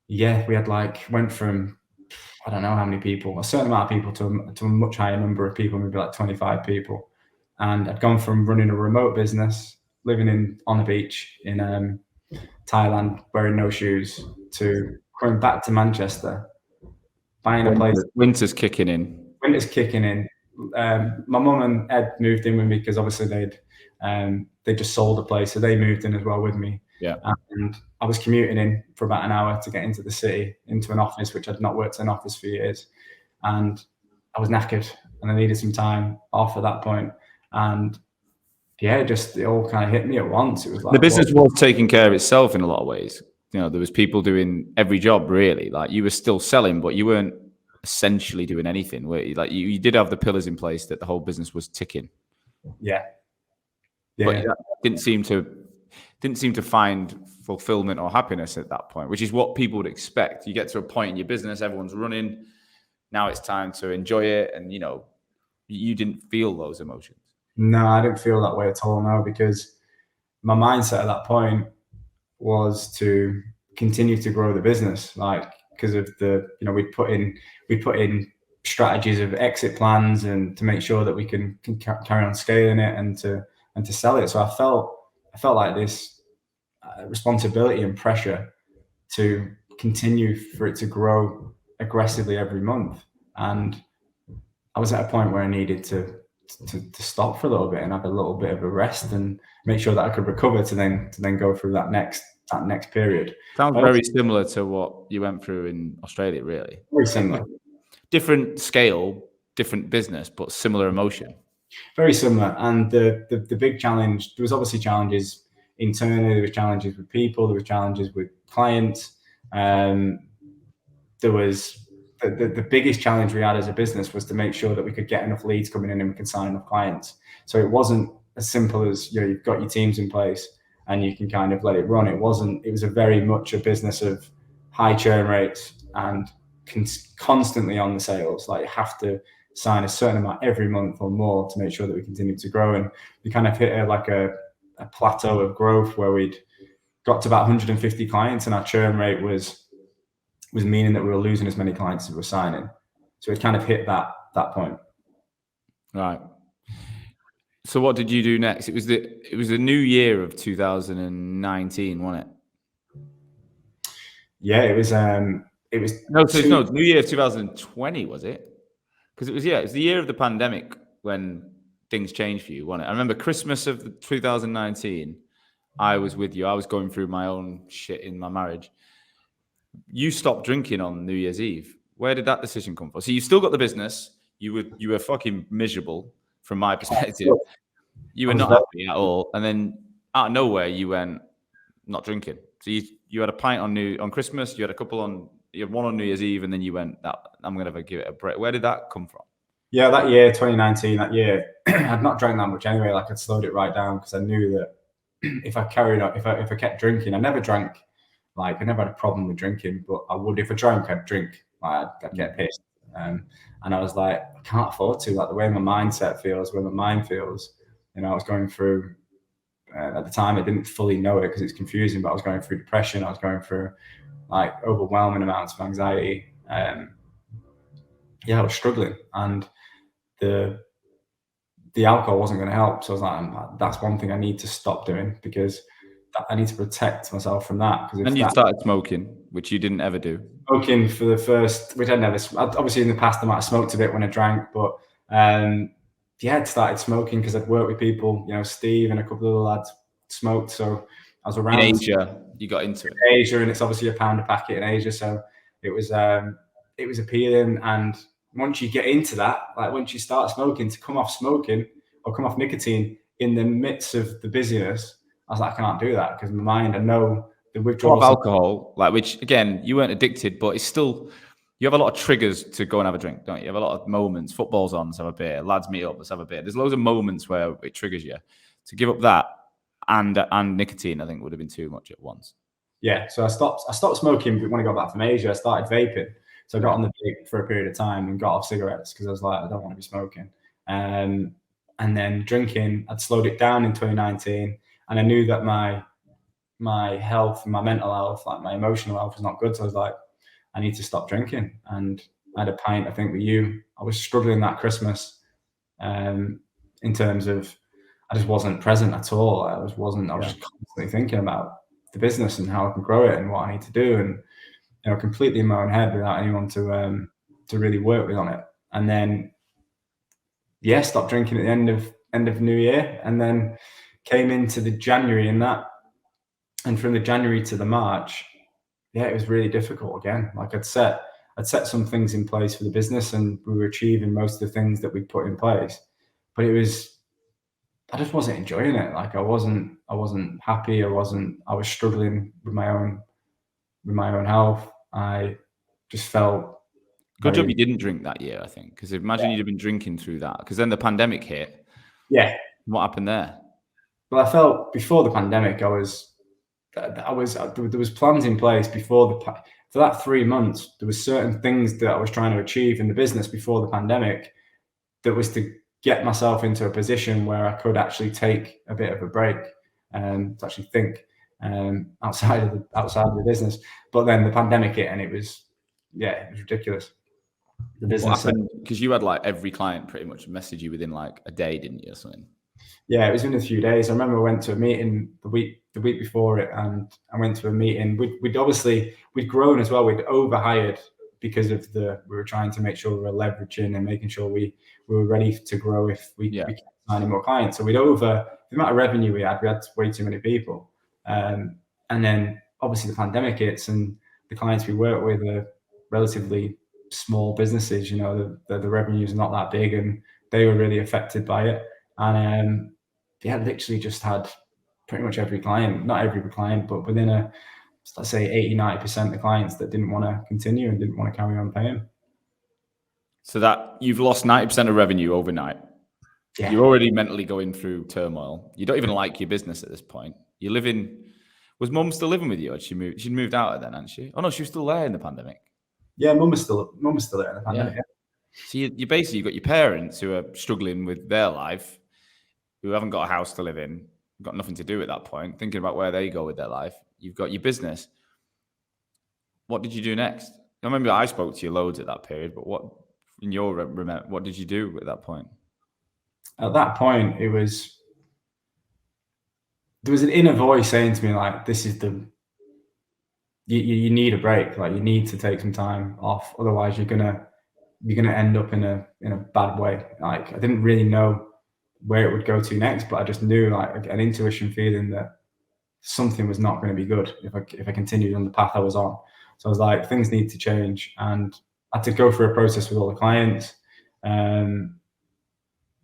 we had went from, I don't know how many people, a certain amount of people to a much higher number of people, maybe like 25 people. And I'd gone from running a remote business, living on the beach in Thailand, wearing no shoes, to coming back to Manchester, buying a place. Winter's kicking in. My mum and Ed moved in with me because obviously they just sold a place, so they moved in as well with me. Yeah. And I was commuting in for about an hour to get into the city, into an office, which I'd not worked in an office for years. And I was knackered and I needed some time off at that point. And it all kind of hit me at once. It was like the business was taking care of itself in a lot of ways. There was people doing every job really. Like, you were still selling, but you weren't essentially doing anything. Like, you did have the pillars in place that the whole business was ticking. Yeah. But that didn't seem to find fulfillment or happiness at that point, which is what people would expect. You get to a point in your business, everyone's running. Now it's time to enjoy it. And, you didn't feel those emotions. No, I didn't feel that way at all. No, because my mindset at that point was to continue to grow the business, because of we put in strategies of exit plans and to make sure that we can carry on scaling it and to sell it. So I felt I felt like this responsibility and pressure to continue for it to grow aggressively every month. And I was at a point where I needed to stop for a little bit and have a little bit of a rest and make sure that I could recover to then go through that next period. Sounds very similar to what you went through in Australia, really. Very similar. Different scale, different business, but similar emotion. Very similar. And the big challenge, there was obviously challenges internally, there was challenges with people, there was challenges with clients. There was the biggest challenge we had as a business was to make sure that we could get enough leads coming in and we could sign enough clients. So it wasn't as simple as, you've got your teams in place and you can kind of let it run. It was a very much a business of high churn rates and constantly on the sales. Like, you have to sign a certain amount every month or more to make sure that we continue to grow. And we kind of hit a plateau of growth where we'd got to about 150 clients and our churn rate was meaning that we were losing as many clients as we were signing. So it kind of hit that point. Right. So what did you do next? It was the new year of 2019, wasn't it? Yeah, it was. New year of 2020, was it? Because it was the year of the pandemic when things changed for you, wasn't it? I remember Christmas of 2019. I was with you. I was going through my own shit in my marriage. You stopped drinking on New Year's Eve. Where did that decision come from? So you still got the business. You were fucking miserable from my perspective. You were not happy at all. And then out of nowhere, you went not drinking. So you had a pint on Christmas. You had one on New Year's Eve, and then you went, I'm going to give it a break. Where did that come from? Yeah, that year, 2019, I'd not drank that much anyway. Like, I'd slowed it right down because I knew that if I carried on, if I kept drinking, I never drank. Like, I never had a problem with drinking, but I would, if I drank, I'd drink. Like, I'd get pissed. And I was like, I can't afford to. Like, the way my mindset feels, where my mind feels, I was going through, at the time, I didn't fully know it because it's confusing, but I was going through depression. I was going through, like, overwhelming amounts of anxiety. I was struggling. And the alcohol wasn't going to help. So I was like, that's one thing I need to stop doing because I need to protect myself from that. And you started smoking, which you didn't ever do. Smoking for the first, which I never, obviously in the past I might have smoked a bit when I drank, but I'd started smoking because I'd worked with people, Steve and a couple of other lads smoked. So I was around. In Asia, you got into it. Asia, and it's obviously £1 a packet in Asia. So it was appealing. And once you get into that, like once you start smoking, to come off smoking or come off nicotine in the midst of the busyness, I was like, I can't do that because my mind, I know the withdrawal of alcohol, like, which again, you weren't addicted, but it's still, you have a lot of triggers to go and have a drink, don't you? You have a lot of moments. Football's on, let's have a beer. Lads meet up, let's have a beer. There's loads of moments where it triggers you. To give up that and nicotine, I think would have been too much at once. Yeah, so I stopped smoking, but when I got back from Asia, I started vaping. So I got on the vape for a period of time and got off cigarettes because I was like, I don't want to be smoking. And then drinking, I'd slowed it down in 2019. And I knew that my health and my mental health, like my emotional health, was not good. So I was like, I need to stop drinking. And I had a pint, I think, with you. I was struggling that Christmas in terms of I just wasn't present at all. I was just constantly thinking about the business and how I can grow it and what I need to do, and completely in my own head without anyone to really work with on it. And then stopped drinking at the end of New Year, and then came into the January in that. And from the January to the March, it was really difficult again. Like I'd set some things in place for the business and we were achieving most of the things that we put in place, but I just wasn't enjoying it. Like I wasn't happy. I was struggling with my own health. I just felt good job you didn't drink that year, I think, because imagine you'd have been drinking through that, because then the pandemic hit. Yeah. What happened there? Well, I felt before the pandemic, there was plans in place for that 3 months. There was certain things that I was trying to achieve in the business before the pandemic that was to get myself into a position where I could actually take a bit of a break and to actually think outside of the business. But then the pandemic hit and it was ridiculous. The business, because you had like every client pretty much message you within like a day, didn't you, or something? Yeah, it was in a few days. I remember I went to a meeting the week before it, and I went to a meeting. We'd grown as well. We'd overhired because of we were trying to make sure we were leveraging and making sure we were ready to grow if we kept signing more clients. So the amount of revenue we had way too many people. And then obviously the pandemic hits, and the clients we work with are relatively small businesses. You know, the revenue is not that big, and they were really affected by it. And literally just had pretty much every client, not every client, but within let's say 80-90% of the clients that didn't want to continue and didn't want to carry on paying. So that you've lost 90% of revenue overnight. Yeah. You're already mentally going through turmoil. You don't even like your business at this point. You're living. Was Mum still living with you? Or she moved? She'd moved out then, hadn't she? Oh no, she was still there in the pandemic. Yeah, Mum was still there in the pandemic. Yeah. So you basically, you've got your parents who are struggling with their life, who haven't got a house to live in, got nothing to do at that point, thinking about where they go with their life. You've got your business. What did you do next? I remember I spoke to you loads at that period, but what did you do at that point? At that point, there was an inner voice saying to me, like, this is you need a break. Like, you need to take some time off. Otherwise you're gonna end up in a bad way. Like, I didn't really know where it would go to next, but I just knew, like, an intuition feeling that something was not going to be good if I continued on the path I was on. So I was like, things need to change, and I had to go through a process with all the clients,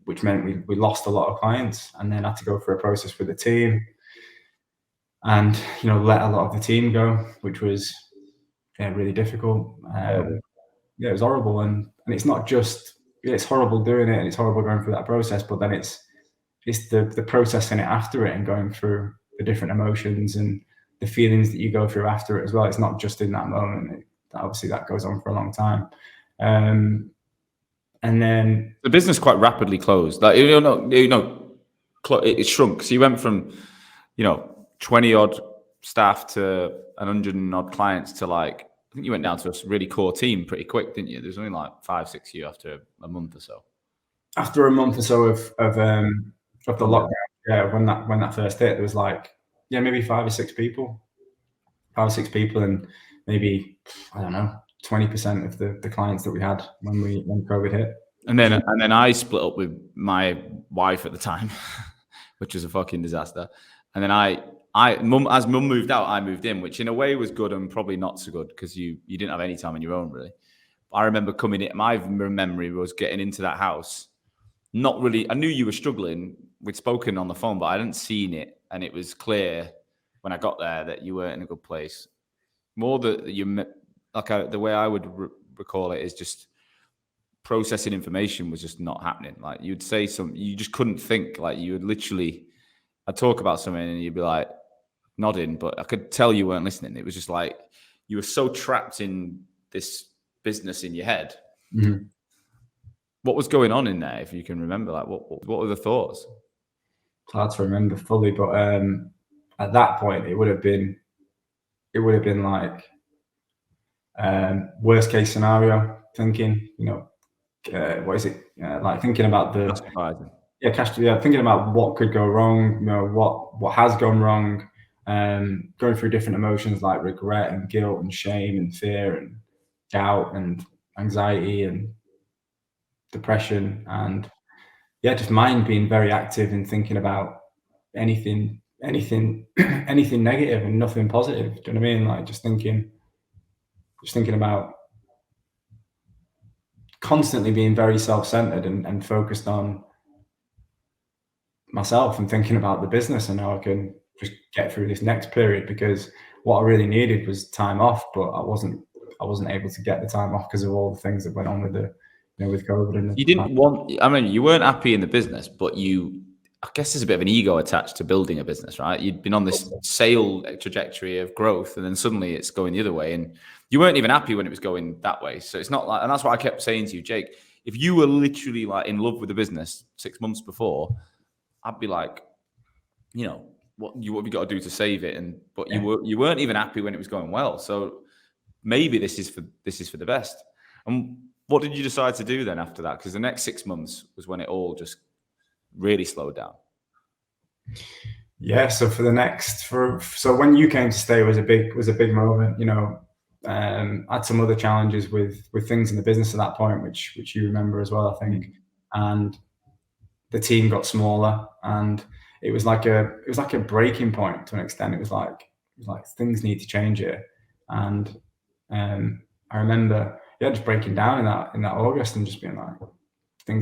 which meant we lost a lot of clients, and then I had to go through a process with the team, and let a lot of the team go, which was really difficult. Yeah, it was horrible, and it's not just it's horrible doing it, and it's horrible going through that process, but then it's the processing it after it and going through the different emotions and the feelings that you go through after it as well. It's not just in that moment. Obviously that goes on for a long time. And then the business quite rapidly closed. Like, it shrunk. So you went from 20 odd staff to 100 and odd clients to, like, I think you went down to a really core team pretty quick, didn't you? There's only like 5-6 of you after a month or so. After a month or so of the lockdown, when that first hit, there was maybe 5 or 6 people, and maybe, I don't know, 20% of the clients that we had when COVID hit. And then I split up with my wife at the time, which was a fucking disaster. And then as Mum moved out, I moved in, which in a way was good and probably not so good because you didn't have any time on your own, really. I remember coming in. My memory was getting into that house. Not really. I knew you were struggling. We'd spoken on the phone, but I hadn't seen it, and it was clear when I got there that you weren't in a good place. More that the way I would recall it is just processing information was just not happening. Like, you'd say you just couldn't think. Like, you would literally, I'd talk about something and you'd be like nodding, but I could tell you weren't listening. It was just like you were so trapped in this business in your head. Mm-hmm. What was going on in there, if you can remember? Like, what were the thoughts? It's hard to remember fully, but at that point, it would have been like worst case scenario thinking. What is it? Like, thinking about thinking about what could go wrong. What has gone wrong. Going through different emotions like regret and guilt and shame and fear and doubt and anxiety and depression, and just mind being very active and thinking about anything negative and nothing positive. Do you know what I mean? Like, just thinking about constantly being very self-centered and focused on myself and thinking about the business and how I can just get through this next period, because what I really needed was time off, but I wasn't able to get the time off because of all the things that went on with COVID. And you weren't happy in the business, but I guess there's a bit of an ego attached to building a business, right? You'd been on this sale trajectory of growth, and then suddenly it's going the other way, and you weren't even happy when it was going that way. So it's not like, and that's what I kept saying to you, Jake, if you were literally like in love with the business 6 months before, I'd be like, what have you got to do to save it? But you weren't even happy when it was going well. So maybe this is for the best. And what did you decide to do then after that? Because the next 6 months was when it all just really slowed down. Yeah. So so when you came to stay was a big moment. I had some other challenges with things in the business at that point, which you remember as well, I think. And the team got smaller, and it was like a breaking point to an extent. It was like things need to change here. And I remember just breaking down in that August and just being like, I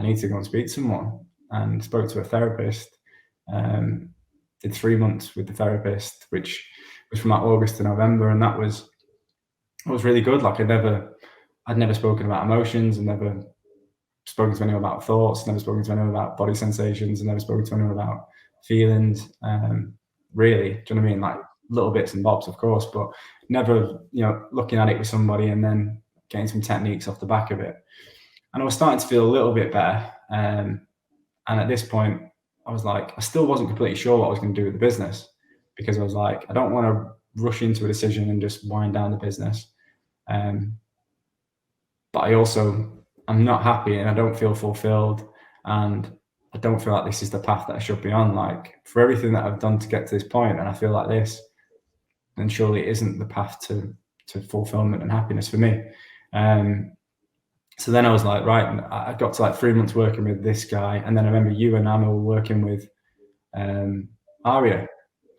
need to go and speak to someone, and spoke to a therapist. Did 3 months with the therapist, which was from that August to November, and that was really good. Like I'd never spoken about emotions, and never spoken to anyone about thoughts, never spoken to anyone about body sensations, and never spoken to anyone about feelings. Really, do you know what I mean? Like little bits and bobs, of course, but never, looking at it with somebody and then getting some techniques off the back of it. And I was starting to feel a little bit better. And at this point, I was like, I still wasn't completely sure what I was going to do with the business, because I was like, I don't want to rush into a decision and just wind down the business. But I'm not happy, and I don't feel fulfilled, and I don't feel like this is the path that I should be on. Like, for everything that I've done to get to this point, and I feel like this, then surely it isn't the path to fulfillment and happiness for me. So then I was like, right, I got to like 3 months working with this guy. And then I remember you and Anna were working with Aria.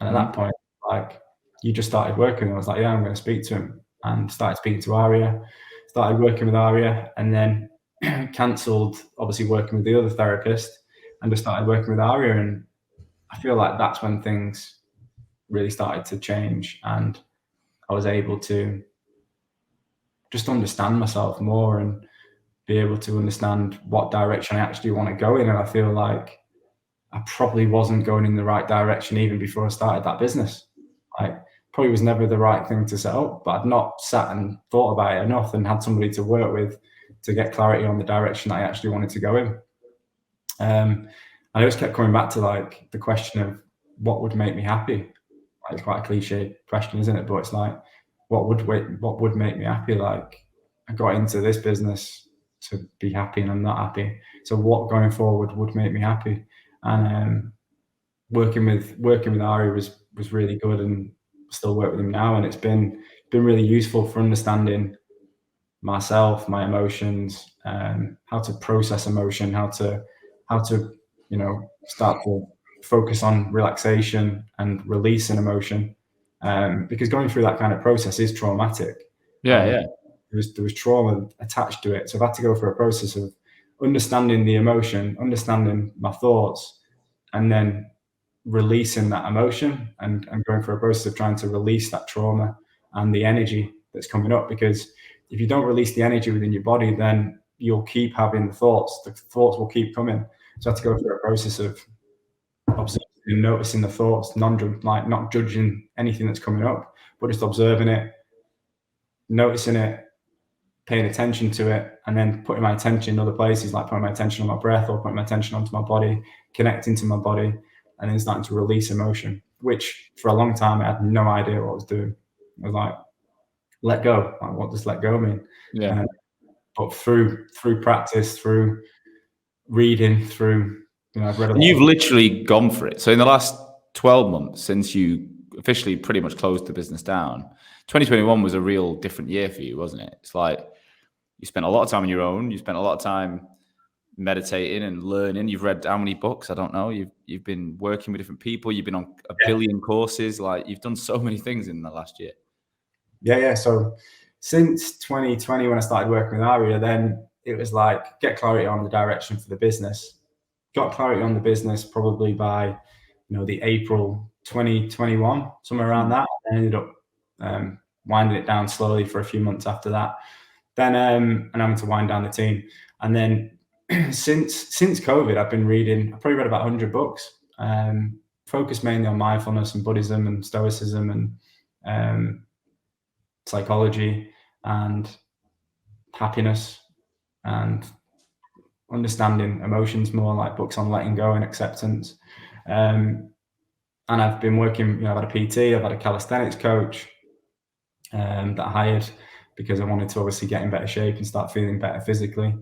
And at that point, like, you just started working. I was like, yeah, I'm going to speak to him. And started speaking to Aria, started working with Aria, and then cancelled, obviously, working with the other therapist, and just started working with Aria. And I feel like that's when things really started to change. And I was able to just understand myself more and be able to understand what direction I actually want to go in. And I feel like I probably wasn't going in the right direction even before I started that business. Like, probably was never the right thing to set up, but I'd not sat and thought about it enough and had somebody to work with to get clarity on the direction that I actually wanted to go in. I just kept coming back to like the question of what would make me happy. Like, it's quite a cliche question, isn't it? But it's like, what would make me happy? Like, I got into this business to be happy, and I'm not happy. So what going forward would make me happy? And working with Ari was really good, and still work with him now. And it's been really useful for understanding myself, my emotions, how to process emotion, how to start to focus on relaxation and releasing emotion, because going through that kind of process is traumatic. There was trauma attached to it, so I've had to go through a process of understanding the emotion, understanding my thoughts, and then releasing that emotion, and going through a process of trying to release that trauma and the energy that's coming up. Because if you don't release the energy within your body, then you'll keep having the thoughts will keep coming. So I have to go through a process of observing and noticing the thoughts, not judging anything that's coming up, but just observing it, noticing it, paying attention to it, and then putting my attention in other places, like putting my attention on my breath, or putting my attention onto my body, connecting to my body, and then starting to release emotion, which for a long time I had no idea what I was doing. I was like, let go. Like, what does let go mean? Yeah. But through practice, through reading, I've read a lot. And you've literally gone for it. So in the last 12 months, since you officially pretty much closed the business down, 2021 was a real different year for you, wasn't it? It's like you spent a lot of time on your own. You spent a lot of time meditating and learning. You've read how many books? I don't know. You've been working with different people. You've been on a billion courses. Like, you've done so many things in the last year. Yeah. So since 2020, when I started working with Aria, then it was like, get clarity on the direction for the business. Got clarity on the business probably by, the April 2021, somewhere around that. I ended up winding it down slowly for a few months after that. Then and having to wind down the team. And then since COVID, I've been reading. I've probably read about 100 books. Focused mainly on mindfulness and Buddhism and Stoicism and psychology and happiness and understanding emotions more, like books on letting go and acceptance. And I've been working, I've had a PT, I've had a calisthenics coach that I hired because I wanted to obviously get in better shape and start feeling better physically.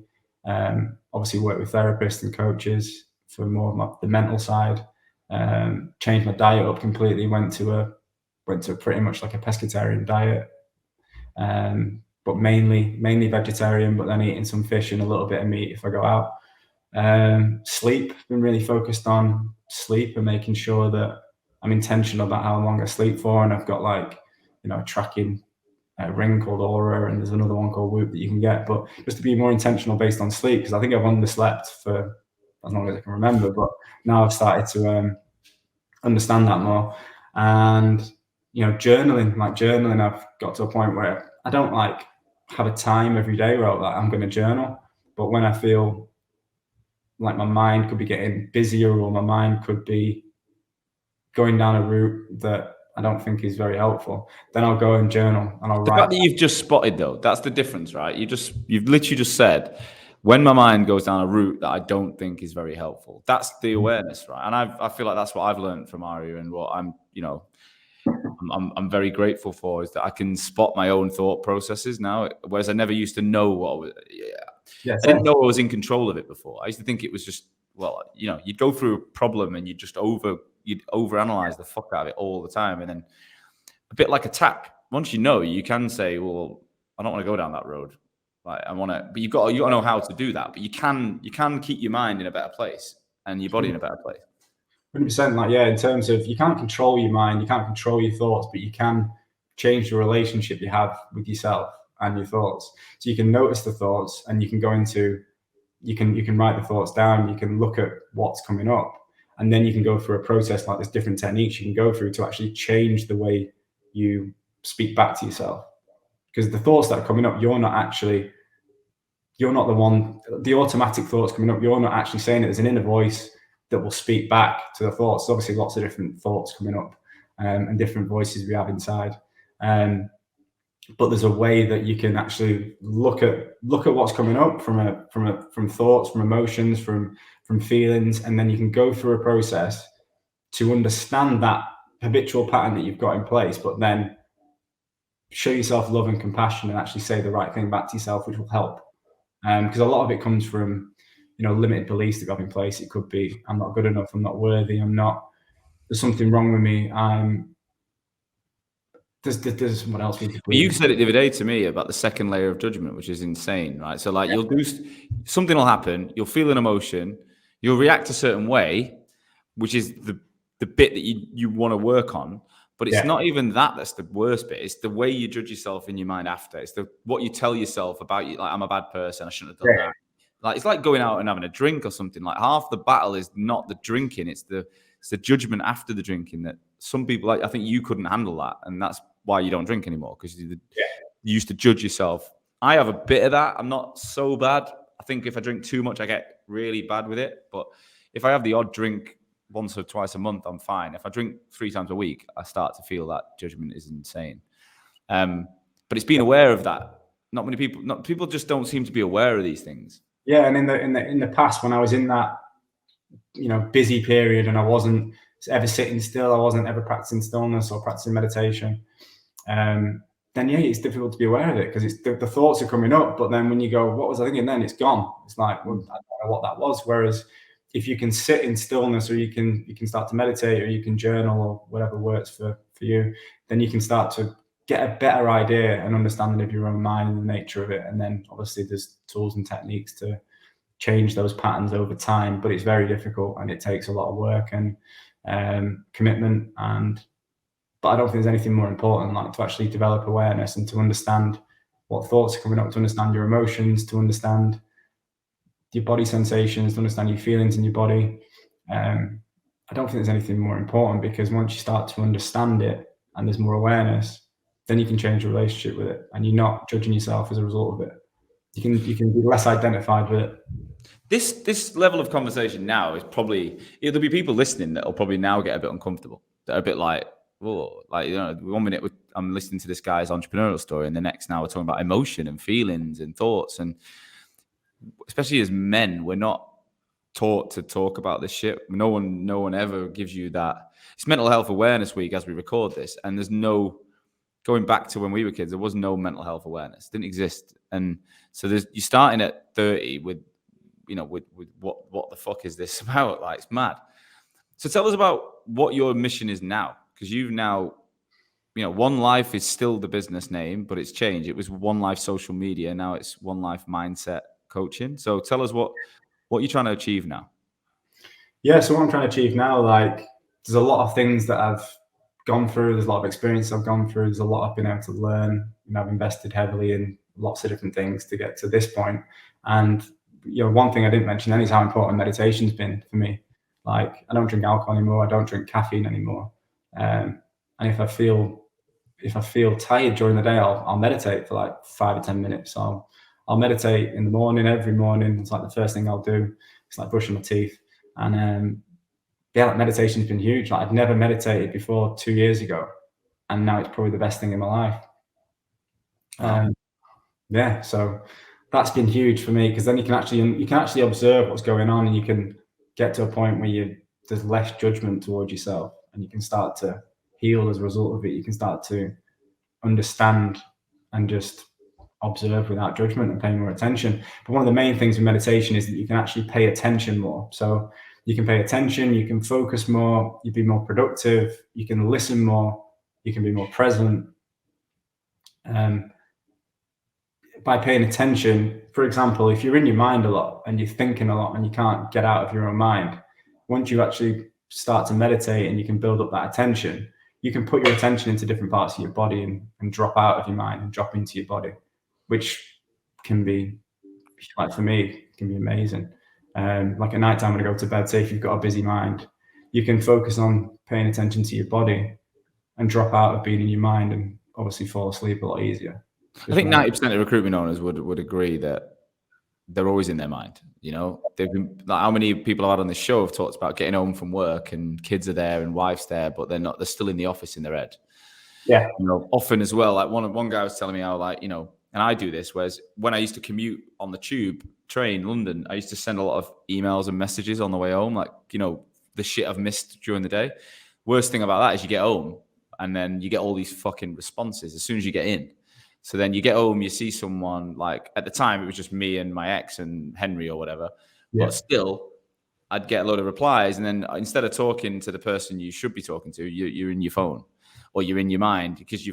Obviously work with therapists and coaches for more of the mental side. Changed my diet up completely. Went to pretty much like a pescatarian diet, but mainly vegetarian. But then eating some fish and a little bit of meat if I go out. Sleep. Been really focused on sleep and making sure that I'm intentional about how long I sleep for, and I've got like a tracking ring called Aura, and there's another one called Whoop that you can get. But just to be more intentional based on sleep, because I think I've underslept for as long as I can remember. But now I've started to understand that more. And journaling, I've got to a point where I don't like have a time every day where I'm going to journal. But when I feel like my mind could be getting busier, or my mind could be going down a route that I don't think is very helpful, then I'll go and journal and I'll write. The fact that you've just spotted, though, that's the difference, right? You've literally just said, when my mind goes down a route that I don't think is very helpful, that's the awareness, right? And I feel like that's what I've learned from Aria, and what I'm very grateful for, is that I can spot my own thought processes now, whereas I never used to know what I was. I didn't know I was in control of it before. I used to think it was just, you'd go through a problem and you'd overanalyze the fuck out of it all the time. And then, a bit like a tap, once you can say, well, I don't want to go down that road. Like, I want to, but you got to know how to do that. But you can keep your mind in a better place and your body in a better place. 100%. In terms of, you can't control your mind, you can't control your thoughts, but you can change the relationship you have with yourself and your thoughts. So you can notice the thoughts, and you can go into, you can write the thoughts down, you can look at what's coming up, and then you can go through a process. Like, there's different techniques you can go through to actually change the way you speak back to yourself. Because the thoughts that are coming up, you're not the one, the automatic thoughts coming up, you're not actually saying it. There's an inner voice that will speak back to the thoughts. So obviously lots of different thoughts coming up, and different voices we have inside. But there's a way that you can actually look at what's coming up from thoughts, from emotions, from feelings, and then you can go through a process to understand that habitual pattern that you've got in place, but then show yourself love and compassion and actually say the right thing back to yourself, which will help. Because a lot of it comes from limited beliefs that we have in place. It could be, I'm not good enough, I'm not worthy, there's something wrong with me, there's someone else. You said it the other day to me about the second layer of judgment, which is insane, right? So like, you'll do something, will happen, you'll feel an emotion, you'll react a certain way, which is the bit that you want to work on. But it's not even that's the worst bit. It's the way you judge yourself in your mind after. It's what you tell yourself about you. Like, I'm a bad person, I shouldn't have done that. Like, it's like going out and having a drink or something. Like, half the battle is not the drinking, it's the judgment after the drinking, that some people, like, I think you couldn't handle that, and that's why you don't drink anymore, because you used to judge yourself. I have a bit of that. I'm not so bad. I think if I drink too much, I get really bad with it. But if I have the odd drink once or twice a month, I'm fine. If I drink 3 times a week, I start to feel that judgment is insane. But it's being aware of that. Not many people just don't seem to be aware of these things. Yeah, and in the past, when I was in that busy period and I wasn't ever sitting still, I wasn't ever practicing stillness or practicing meditation, then it's difficult to be aware of it, because it's the thoughts are coming up, but then when you go, what was I thinking then? It's gone. It's like, well, I don't know what that was. Whereas if you can sit in stillness, or you can start to meditate, or you can journal, or whatever works for you, then you can start to get a better idea and understanding of your own mind and the nature of it. And then obviously there's tools and techniques to change those patterns over time, but it's very difficult and it takes a lot of work and commitment. But I don't think there's anything more important, like, to actually develop awareness and to understand what thoughts are coming up, to understand your emotions, to understand your body sensations, to understand your feelings in your body. I don't think there's anything more important, because once you start to understand it and there's more awareness, then you can change your relationship with it, and you're not judging yourself as a result of it. You can be less identified with it. This level of conversation now is probably, there'll be people listening that will probably now get a bit uncomfortable. That are a bit like, whoa, like, 1 minute I'm listening to this guy's entrepreneurial story, and the next now we're talking about emotion and feelings and thoughts. And especially as men, we're not taught to talk about this shit. No one ever gives you that. It's Mental Health Awareness Week as we record this, and there's no, going back to when we were kids, there was no mental health awareness. It didn't exist. And so you're starting at 30 with with what the fuck is this about? Like, it's mad. So tell us about what your mission is now, because you've now, One Life is still the business name, but it's changed. It was One Life Social Media. Now it's One Life Mindset Coaching. So tell us what you're trying to achieve now. Yeah, so what I'm trying to achieve now, like, there's a lot of things that I've gone through. There's a lot of experience I've gone through. There's a lot I've been able to learn. I've invested heavily in lots of different things to get to this point. And one thing I didn't mention then is how important meditation's been for me. Like, I don't drink alcohol anymore. I don't drink caffeine anymore. And if I feel tired during the day, I'll meditate for like 5 or 10 minutes. I'll meditate in the morning, every morning. It's like the first thing I'll do. It's like brushing my teeth. And like, meditation's been huge. Like, I'd never meditated before 2 years ago, and now it's probably the best thing in my life. So that's been huge for me, because then you can actually observe what's going on, and you can get to a point where there's less judgment towards yourself, and you can start to heal as a result of it. You can start to understand and just observe without judgment and paying more attention. But one of the main things with meditation is that you can actually pay attention more. So you can pay attention, you can focus more, you be more productive, you can listen more, you can be more present. By paying attention, for example, if you're in your mind a lot and you're thinking a lot and you can't get out of your own mind, once you actually start to meditate and you can build up that attention, you can put your attention into different parts of your body and drop out of your mind and drop into your body, which can be, like, for me, can be amazing. Like, at night time when I go to bed, say if you've got a busy mind, you can focus on paying attention to your body and drop out of being in your mind, and obviously fall asleep a lot easier. I think 90% of recruitment owners would agree that they're always in their mind. They've been, like, how many people I've had on this show have talked about getting home from work and kids are there and wife's there, but they're still in the office in their head. Yeah. Often as well, like one guy was telling me how, like, and I do this, whereas when I used to commute on the tube train, London, I used to send a lot of emails and messages on the way home, like, the shit I've missed during the day. Worst thing about that is you get home and then you get all these fucking responses as soon as you get in. So then you get home, you see someone, like, at the time it was just me and my ex and Henry or whatever, but still I'd get a load of replies. And then instead of talking to the person you should be talking to, you're in your phone or you're in your mind, because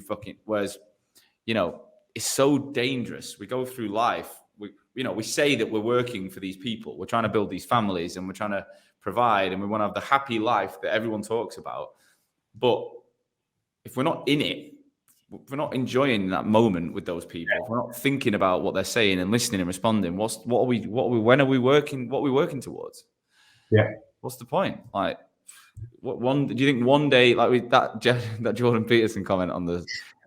whereas, it's so dangerous. We go through life, we say that we're working for these people. We're trying to build these families and we're trying to provide, and we want to have the happy life that everyone talks about. But if we're not in it, if we're not enjoying that moment with those people, if we're not thinking about what they're saying and listening and responding, when are we working? What are we working towards? Yeah. What's the point? Like, do you think one day, like that Jordan Peterson comment on the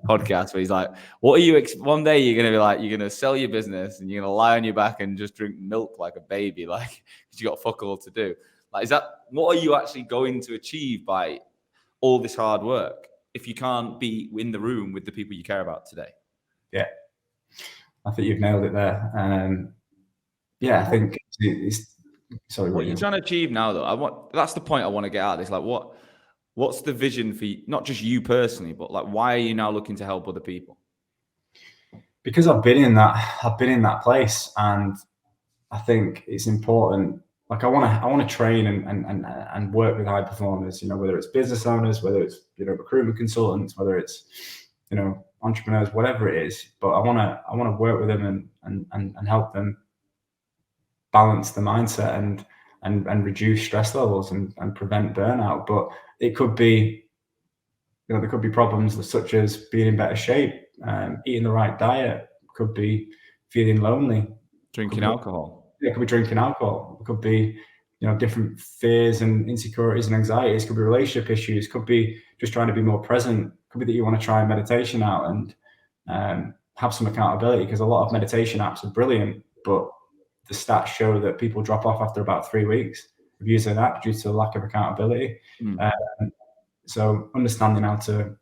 podcast where he's like, what are you, one day you're going to be like, you're going to sell your business and you're going to lie on your back and just drink milk like a baby, like, because you got fuck all to do. Like, what are you actually going to achieve by all this hard work if you can't be in the room with the people you care about today? Yeah, I think you've nailed it there. I think it's sorry. What are you trying to achieve now, though? That's the point I want to get at. It's like, what's the vision for you, not just you personally, but like, why are you now looking to help other people? Because I've been in that place, and I think it's important. Like, I want to train and work with high performers, whether it's business owners, whether it's, recruitment consultants, whether it's, entrepreneurs, whatever it is. But I want to work with them and help them balance the mindset and reduce stress levels and prevent burnout. But it could be, there could be problems such as being in better shape, eating the right diet, could be feeling lonely, drinking alcohol. It could be drinking alcohol. It could be, different fears and insecurities and anxieties. It could be relationship issues. It could be just trying to be more present. It could be that you want to try meditation out and have some accountability, because a lot of meditation apps are brilliant, but the stats show that people drop off after about 3 weeks of using an app due to a lack of accountability. So understanding how to,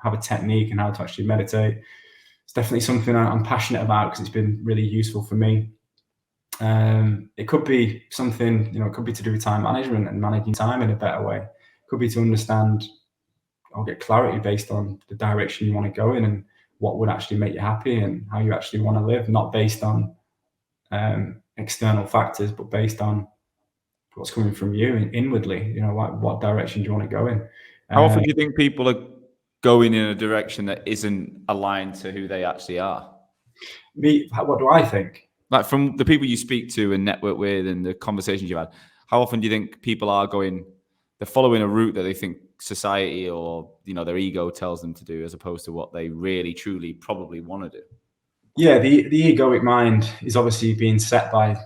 have a technique and how to actually meditate, it's definitely something I'm passionate about, because it's been really useful for me. It could be something, it could be to do with time management and managing time in a better way. It could be to understand or get clarity based on the direction you want to go in and what would actually make you happy and how you actually want to live, not based on external factors, but based on what's coming from you inwardly. You know, what direction do you want to go in? How often do you think people are going in a direction that isn't aligned to who they actually are? What do I think? Like from the people you speak to and network with and the conversations you've had, how often do you think people are they're following a route that they think society or, you know, their ego tells them to do, as opposed to what they really, truly probably want to do? Yeah, the egoic mind is obviously being set by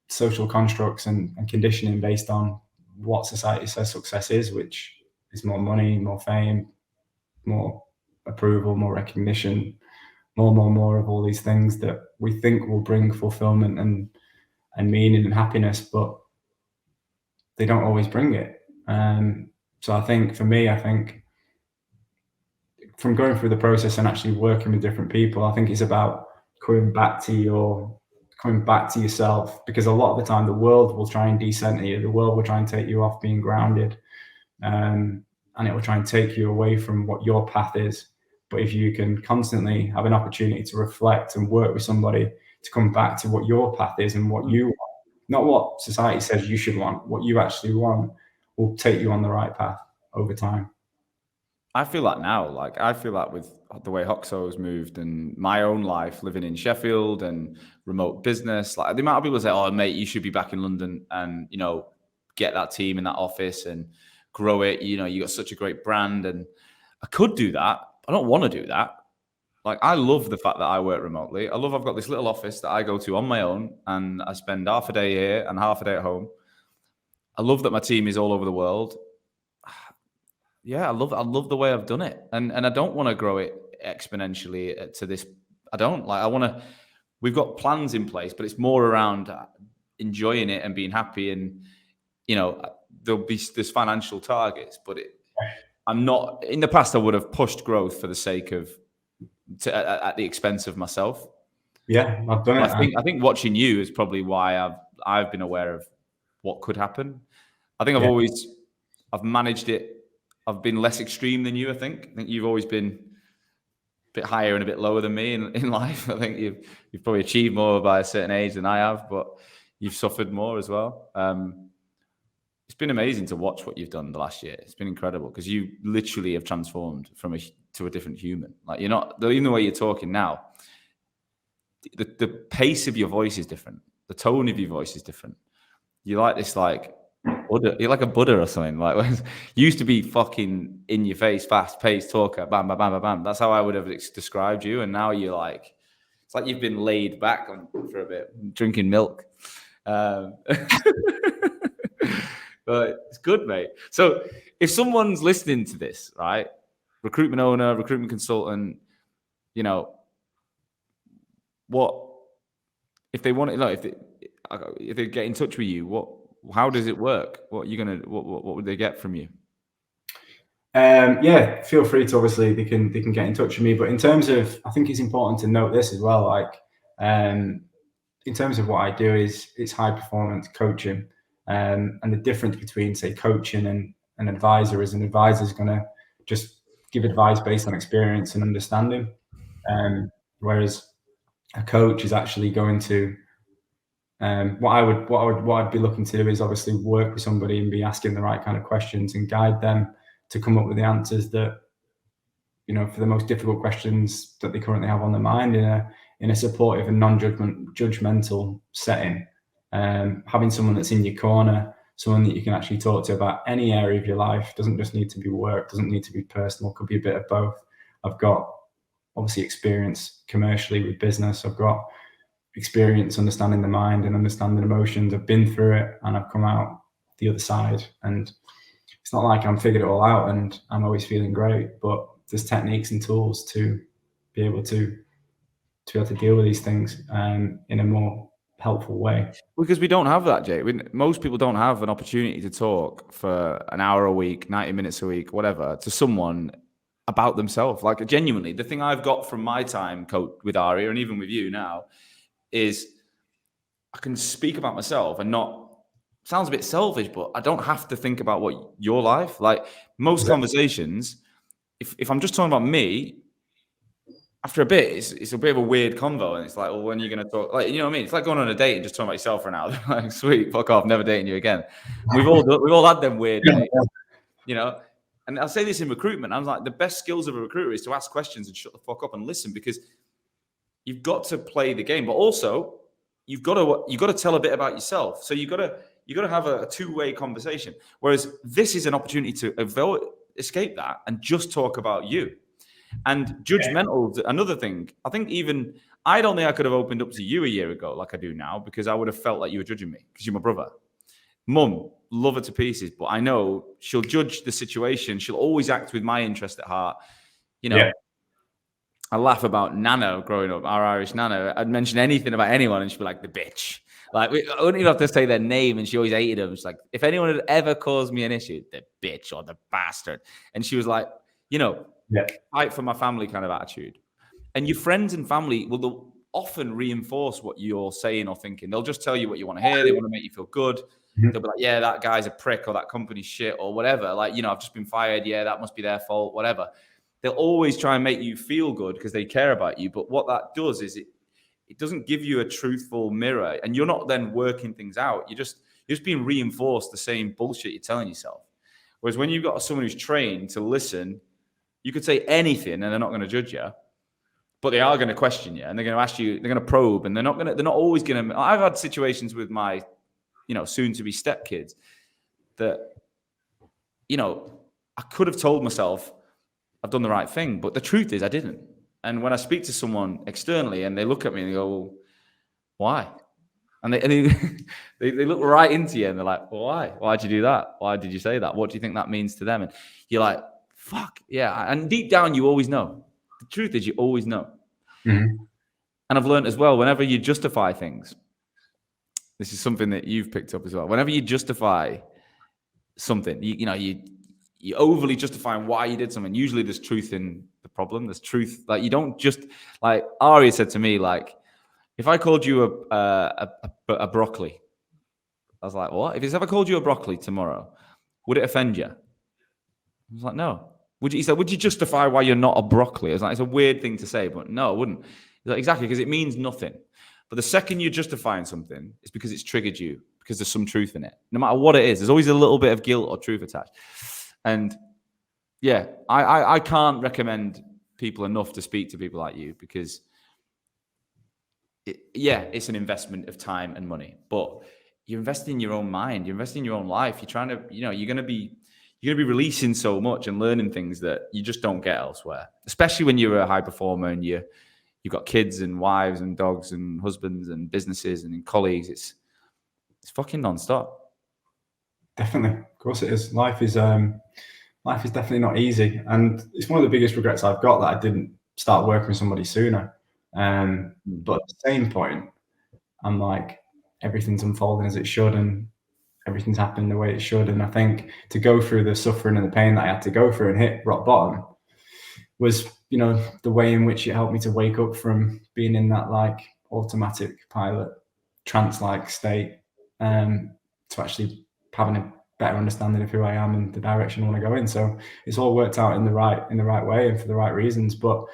social constructs and conditioning based on what society says success is, which is more money, more fame, more approval, more recognition, more of all these things that we think will bring fulfillment and meaning and happiness, but they don't always bring it. So I think for me, from going through the process and actually working with different people, I think it's about coming back to yourself, because a lot of the time the world will try and decenter you. The world will try and take you off being grounded, and it will try and take you away from what your path is. But if you can constantly have an opportunity to reflect and work with somebody to come back to what your path is and what you want, not what society says you should want, what you actually want, will take you on the right path over time. I feel that now. Like, I feel that with the way Hoxo's moved and my own life, living in Sheffield and remote business. Like, the amount of people say, "Oh, mate, you should be back in London and, you know, get that team in that office and grow it. You know, you got such a great brand." And I could do that. I don't want to do that. Like, I love the fact that I work remotely. I love I've got this little office that I go to on my own and I spend half a day here and half a day at home. I love that my team is all over the world. Yeah, I love the way I've done it. And I don't want to grow it exponentially to this. I don't like, we've got plans in place, but it's more around enjoying it and being happy. And, you know, there's financial targets, but I'm not, in the past, I would have pushed growth for the sake of, at the expense of myself. Yeah, I've done it. I think watching you is probably why I've been aware of what could happen. I think I've managed it. I've been less extreme than you. I think you've always been a bit higher and a bit lower than me in life. I think you've probably achieved more by a certain age than I have, but you've suffered more as well. It's been amazing to watch what you've done the last year. It's been incredible because you literally have transformed to a different human. Like, you're not, even the way you're talking now, the pace of your voice is different. The tone of your voice is different. You're like this, like, Buddha. You're like a Buddha or something. Like, you used to be fucking in your face, fast paced talker, bam, bam, bam, bam, bam. That's how I would have described you. And now you're like, it's like you've been laid back for a bit, drinking milk. But it's good, mate. So if someone's listening to this, right, recruitment owner, recruitment consultant, you know, what if they want it? Like, if they get in touch with you, how does it work? What would they get from you? Yeah, feel free to, obviously they can get in touch with me. But in terms of, I think it's important to note this as well. Like, in terms of what I do it's high performance coaching. And the difference between, say, coaching and an advisor is an advisor is going to just give advice based on experience and understanding, whereas a coach is actually going to, what I'd be looking to do is obviously work with somebody and be asking the right kind of questions and guide them to come up with the answers that, you know, for the most difficult questions that they currently have on their mind in a supportive and non-judgmental setting. Having someone that's in your corner, someone that you can actually talk to about any area of your life. Doesn't just need to be work, doesn't need to be personal, could be a bit of both. I've got obviously experience commercially with business. I've got experience understanding the mind and understanding emotions. I've been through it and I've come out the other side. And it's not like I'm figured it all out and I'm always feeling great, but there's techniques and tools to be able to deal with these things in a more helpful way. Because we don't have that, Jay. Most people don't have an opportunity to talk for an hour a week, 90 minutes a week, whatever, to someone about themselves. Like, genuinely, the thing I've got from my time with Aria and even with you now is I can speak about myself and not, sounds a bit selfish, but I don't have to think about what your life, like most conversations, if I'm just talking about me, after a bit, it's a bit of a weird convo, and it's like, well, when are you going to talk? Like, you know what I mean? It's like going on a date and just talking about yourself for an hour. Like, sweet, fuck off, never dating you again. We've all had them weird days, you know. And I'll say this in recruitment. I'm like, the best skills of a recruiter is to ask questions and shut the fuck up and listen, because you've got to play the game, but also you've got to tell a bit about yourself. So you got to have a two-way conversation. Whereas this is an opportunity to escape that and just talk about you. And judgmental, another thing. I don't think I could have opened up to you a year ago like I do now, because I would have felt like you were judging me because you're my brother. Mum, love her to pieces, but I know she'll judge the situation. She'll always act with my interest at heart. You know, I laugh about Nana growing up, our Irish Nana. I'd mention anything about anyone and she'd be like, the bitch. Like, I wouldn't even have to say their name, and she always hated them. She's like, if anyone had ever caused me an issue, the bitch or the bastard. And she was like, you know, fight for my family kind of attitude. And your friends and family will often reinforce what you're saying or thinking. They'll just tell you what you want to hear. They want to make you feel good. They'll be like, yeah, that guy's a prick, or that company's shit, or whatever. Like, you know, I've just been fired. Yeah, that must be their fault, whatever. They'll always try and make you feel good because they care about you. But what that does is it doesn't give you a truthful mirror, and you're not then working things out. You're just being reinforced the same bullshit you're telling yourself. Whereas when you've got someone who's trained to listen, you could say anything and they're not going to judge you, but they are going to question you, and they're going to ask you, they're going to probe, and they're not always going to. I've had situations with my, you know, soon to be stepkids that, you know, I could have told myself I've done the right thing, but the truth is I didn't. And when I speak to someone externally and they look at me and they go, well, why? And they look right into you and they're like, well, why? Why'd you do that? Why did you say that? What do you think that means to them? And you're like, fuck, yeah. And deep down, you always know. The truth is you always know. Mm-hmm. And I've learned as well, whenever you justify things, this is something that you've picked up as well. Whenever you justify something, you overly justifying why you did something. Usually there's truth in the problem. There's truth. Like, you don't just, like Ari said to me, like, if I called you a broccoli, I was like, what? If I called you a broccoli tomorrow, would it offend you? I was like, no. He said, would you justify why you're not a broccoli? I was like, it's a weird thing to say, but no, I wouldn't. He's like, exactly, because it means nothing. But the second you're justifying something, it's because it's triggered you, because there's some truth in it. No matter what it is, there's always a little bit of guilt or truth attached. And yeah, I can't recommend people enough to speak to people like you, because it's an investment of time and money, but you're investing in your own mind, you're investing in your own life. You're trying to, you're going to be releasing so much and learning things that you just don't get elsewhere, especially when you're a high performer and you've got kids and wives and dogs and husbands and businesses and colleagues. It's fucking nonstop. Definitely. Of course it is. Life is definitely not easy. And it's one of the biggest regrets I've got that I didn't start working with somebody sooner. But at the same point, I'm like, everything's unfolding as it should, and everything's happening the way it should. And I think to go through the suffering and the pain that I had to go through and hit rock bottom was, the way in which it helped me to wake up from being in that like automatic pilot trance-like state, to actually having a better understanding of who I am and the direction I want to go in. So it's all worked out in the right way and for the right reasons. But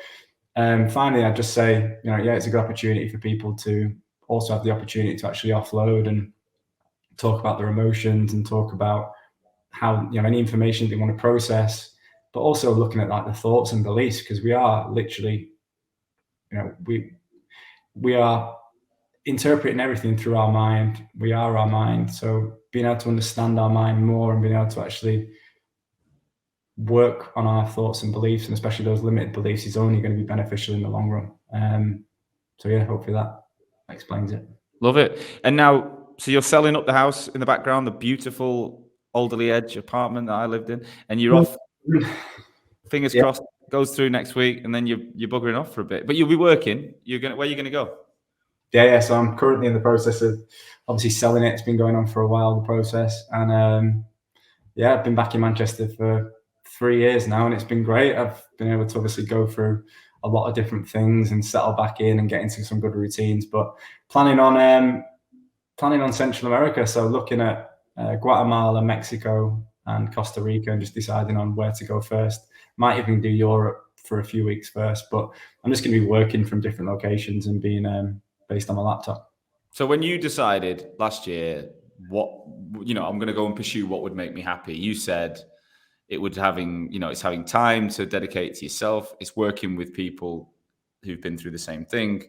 finally, I'd just say, it's a good opportunity for people to also have the opportunity to actually offload and talk about their emotions and talk about how, any information they want to process, but also looking at like the thoughts and beliefs, because we are literally, we are interpreting everything through our mind. We are our mind. So being able to understand our mind more and being able to actually work on our thoughts and beliefs, and especially those limited beliefs, is only going to be beneficial in the long run. So yeah, hopefully that explains it. Love it. And now, so you're selling up the house in the background, the beautiful Alderley Edge apartment that I lived in, and you're off. Fingers crossed, goes through next week, and then you're buggering off for a bit. But you'll be working. Where are you going to go? Yeah. So I'm currently in the process of obviously selling it. It's been going on for a while, the process, and I've been back in Manchester for 3 years now, and it's been great. I've been able to obviously go through a lot of different things and settle back in and get into some good routines. But planning on Central America, so looking at Guatemala, Mexico, and Costa Rica, and just deciding on where to go first. Might even do Europe for a few weeks first, but I'm just going to be working from different locations and being based on my laptop. So when you decided last year, I'm going to go and pursue what would make me happy, you said it's having time to dedicate to yourself. It's working with people who've been through the same thing,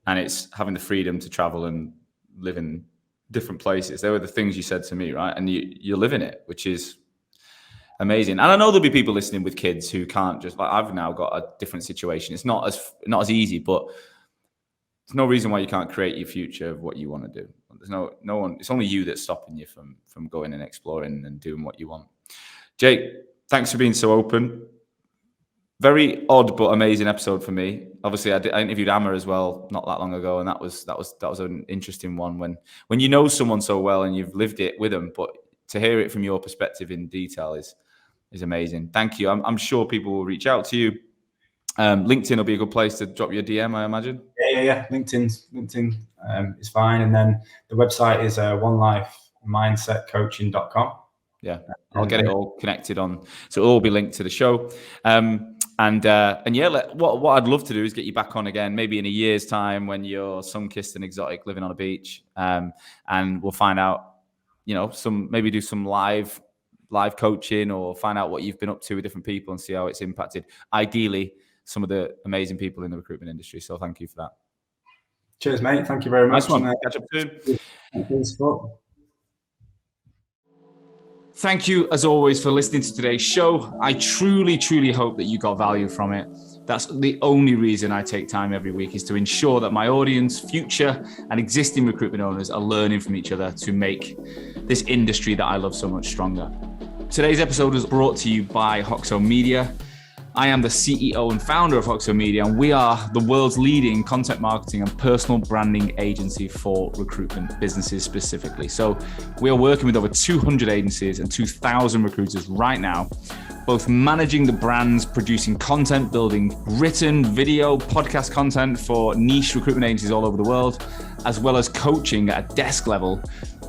and it's having the freedom to travel and live in different places. They were the things you said to me, right? And you're living it, which is amazing. And I know there'll be people listening with kids who can't just, like, I've now got a different situation. It's not as easy, but there's no reason why you can't create your future of what you want to do. There's no one. It's only you that's stopping you from going and exploring and doing what you want. Jake, thanks for being so open. Very odd but amazing episode for me. Obviously, I interviewed Amma as well not that long ago, and that was an interesting one. When you know someone so well and you've lived it with them, but to hear it from your perspective in detail is amazing. Thank you. I'm sure people will reach out to you. LinkedIn will be a good place to drop your DM, I imagine. Yeah. LinkedIn is fine, and then the website is onelifemindsetcoaching.com. Yeah, I'll get it all connected on, so it'll all be linked to the show. What I'd love to do is get you back on again, maybe in a year's time when you're sun-kissed and exotic, living on a beach, and we'll find out, maybe do some live coaching, or find out what you've been up to with different people and see how it's impacted, ideally, some of the amazing people in the recruitment industry. So thank you for that. Cheers, mate. Thank you very much. Nice one. Catch up soon. Thank you, as always, for listening to today's show. I truly, truly hope that you got value from it. That's the only reason I take time every week, is to ensure that my audience, future and existing recruitment owners, are learning from each other to make this industry that I love so much stronger. Today's episode was brought to you by Hoxo Media. I am the CEO and founder of Hoxo Media, and we are the world's leading content marketing and personal branding agency for recruitment businesses specifically. So we are working with over 200 agencies and 2,000 recruiters right now, both managing the brands, producing content, building written, video, podcast content for niche recruitment agencies all over the world, as well as coaching at a desk level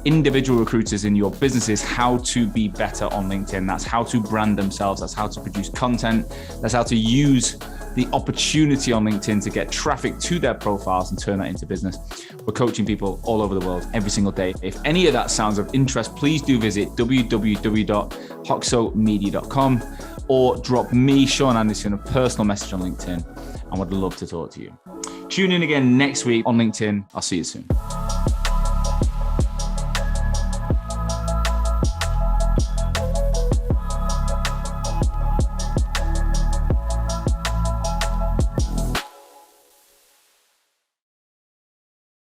individual recruiters in your businesses how to be better on LinkedIn. That's how to brand themselves. That's how to produce content. That's how to use the opportunity on LinkedIn to get traffic to their profiles and turn that into business. We're coaching people all over the world every single day. If any of that sounds of interest, please do visit www.hoxomedia.com or drop me, Sean Anderson, a personal message on LinkedIn. I would love to talk to you. Tune in again next week on LinkedIn. I'll see you soon.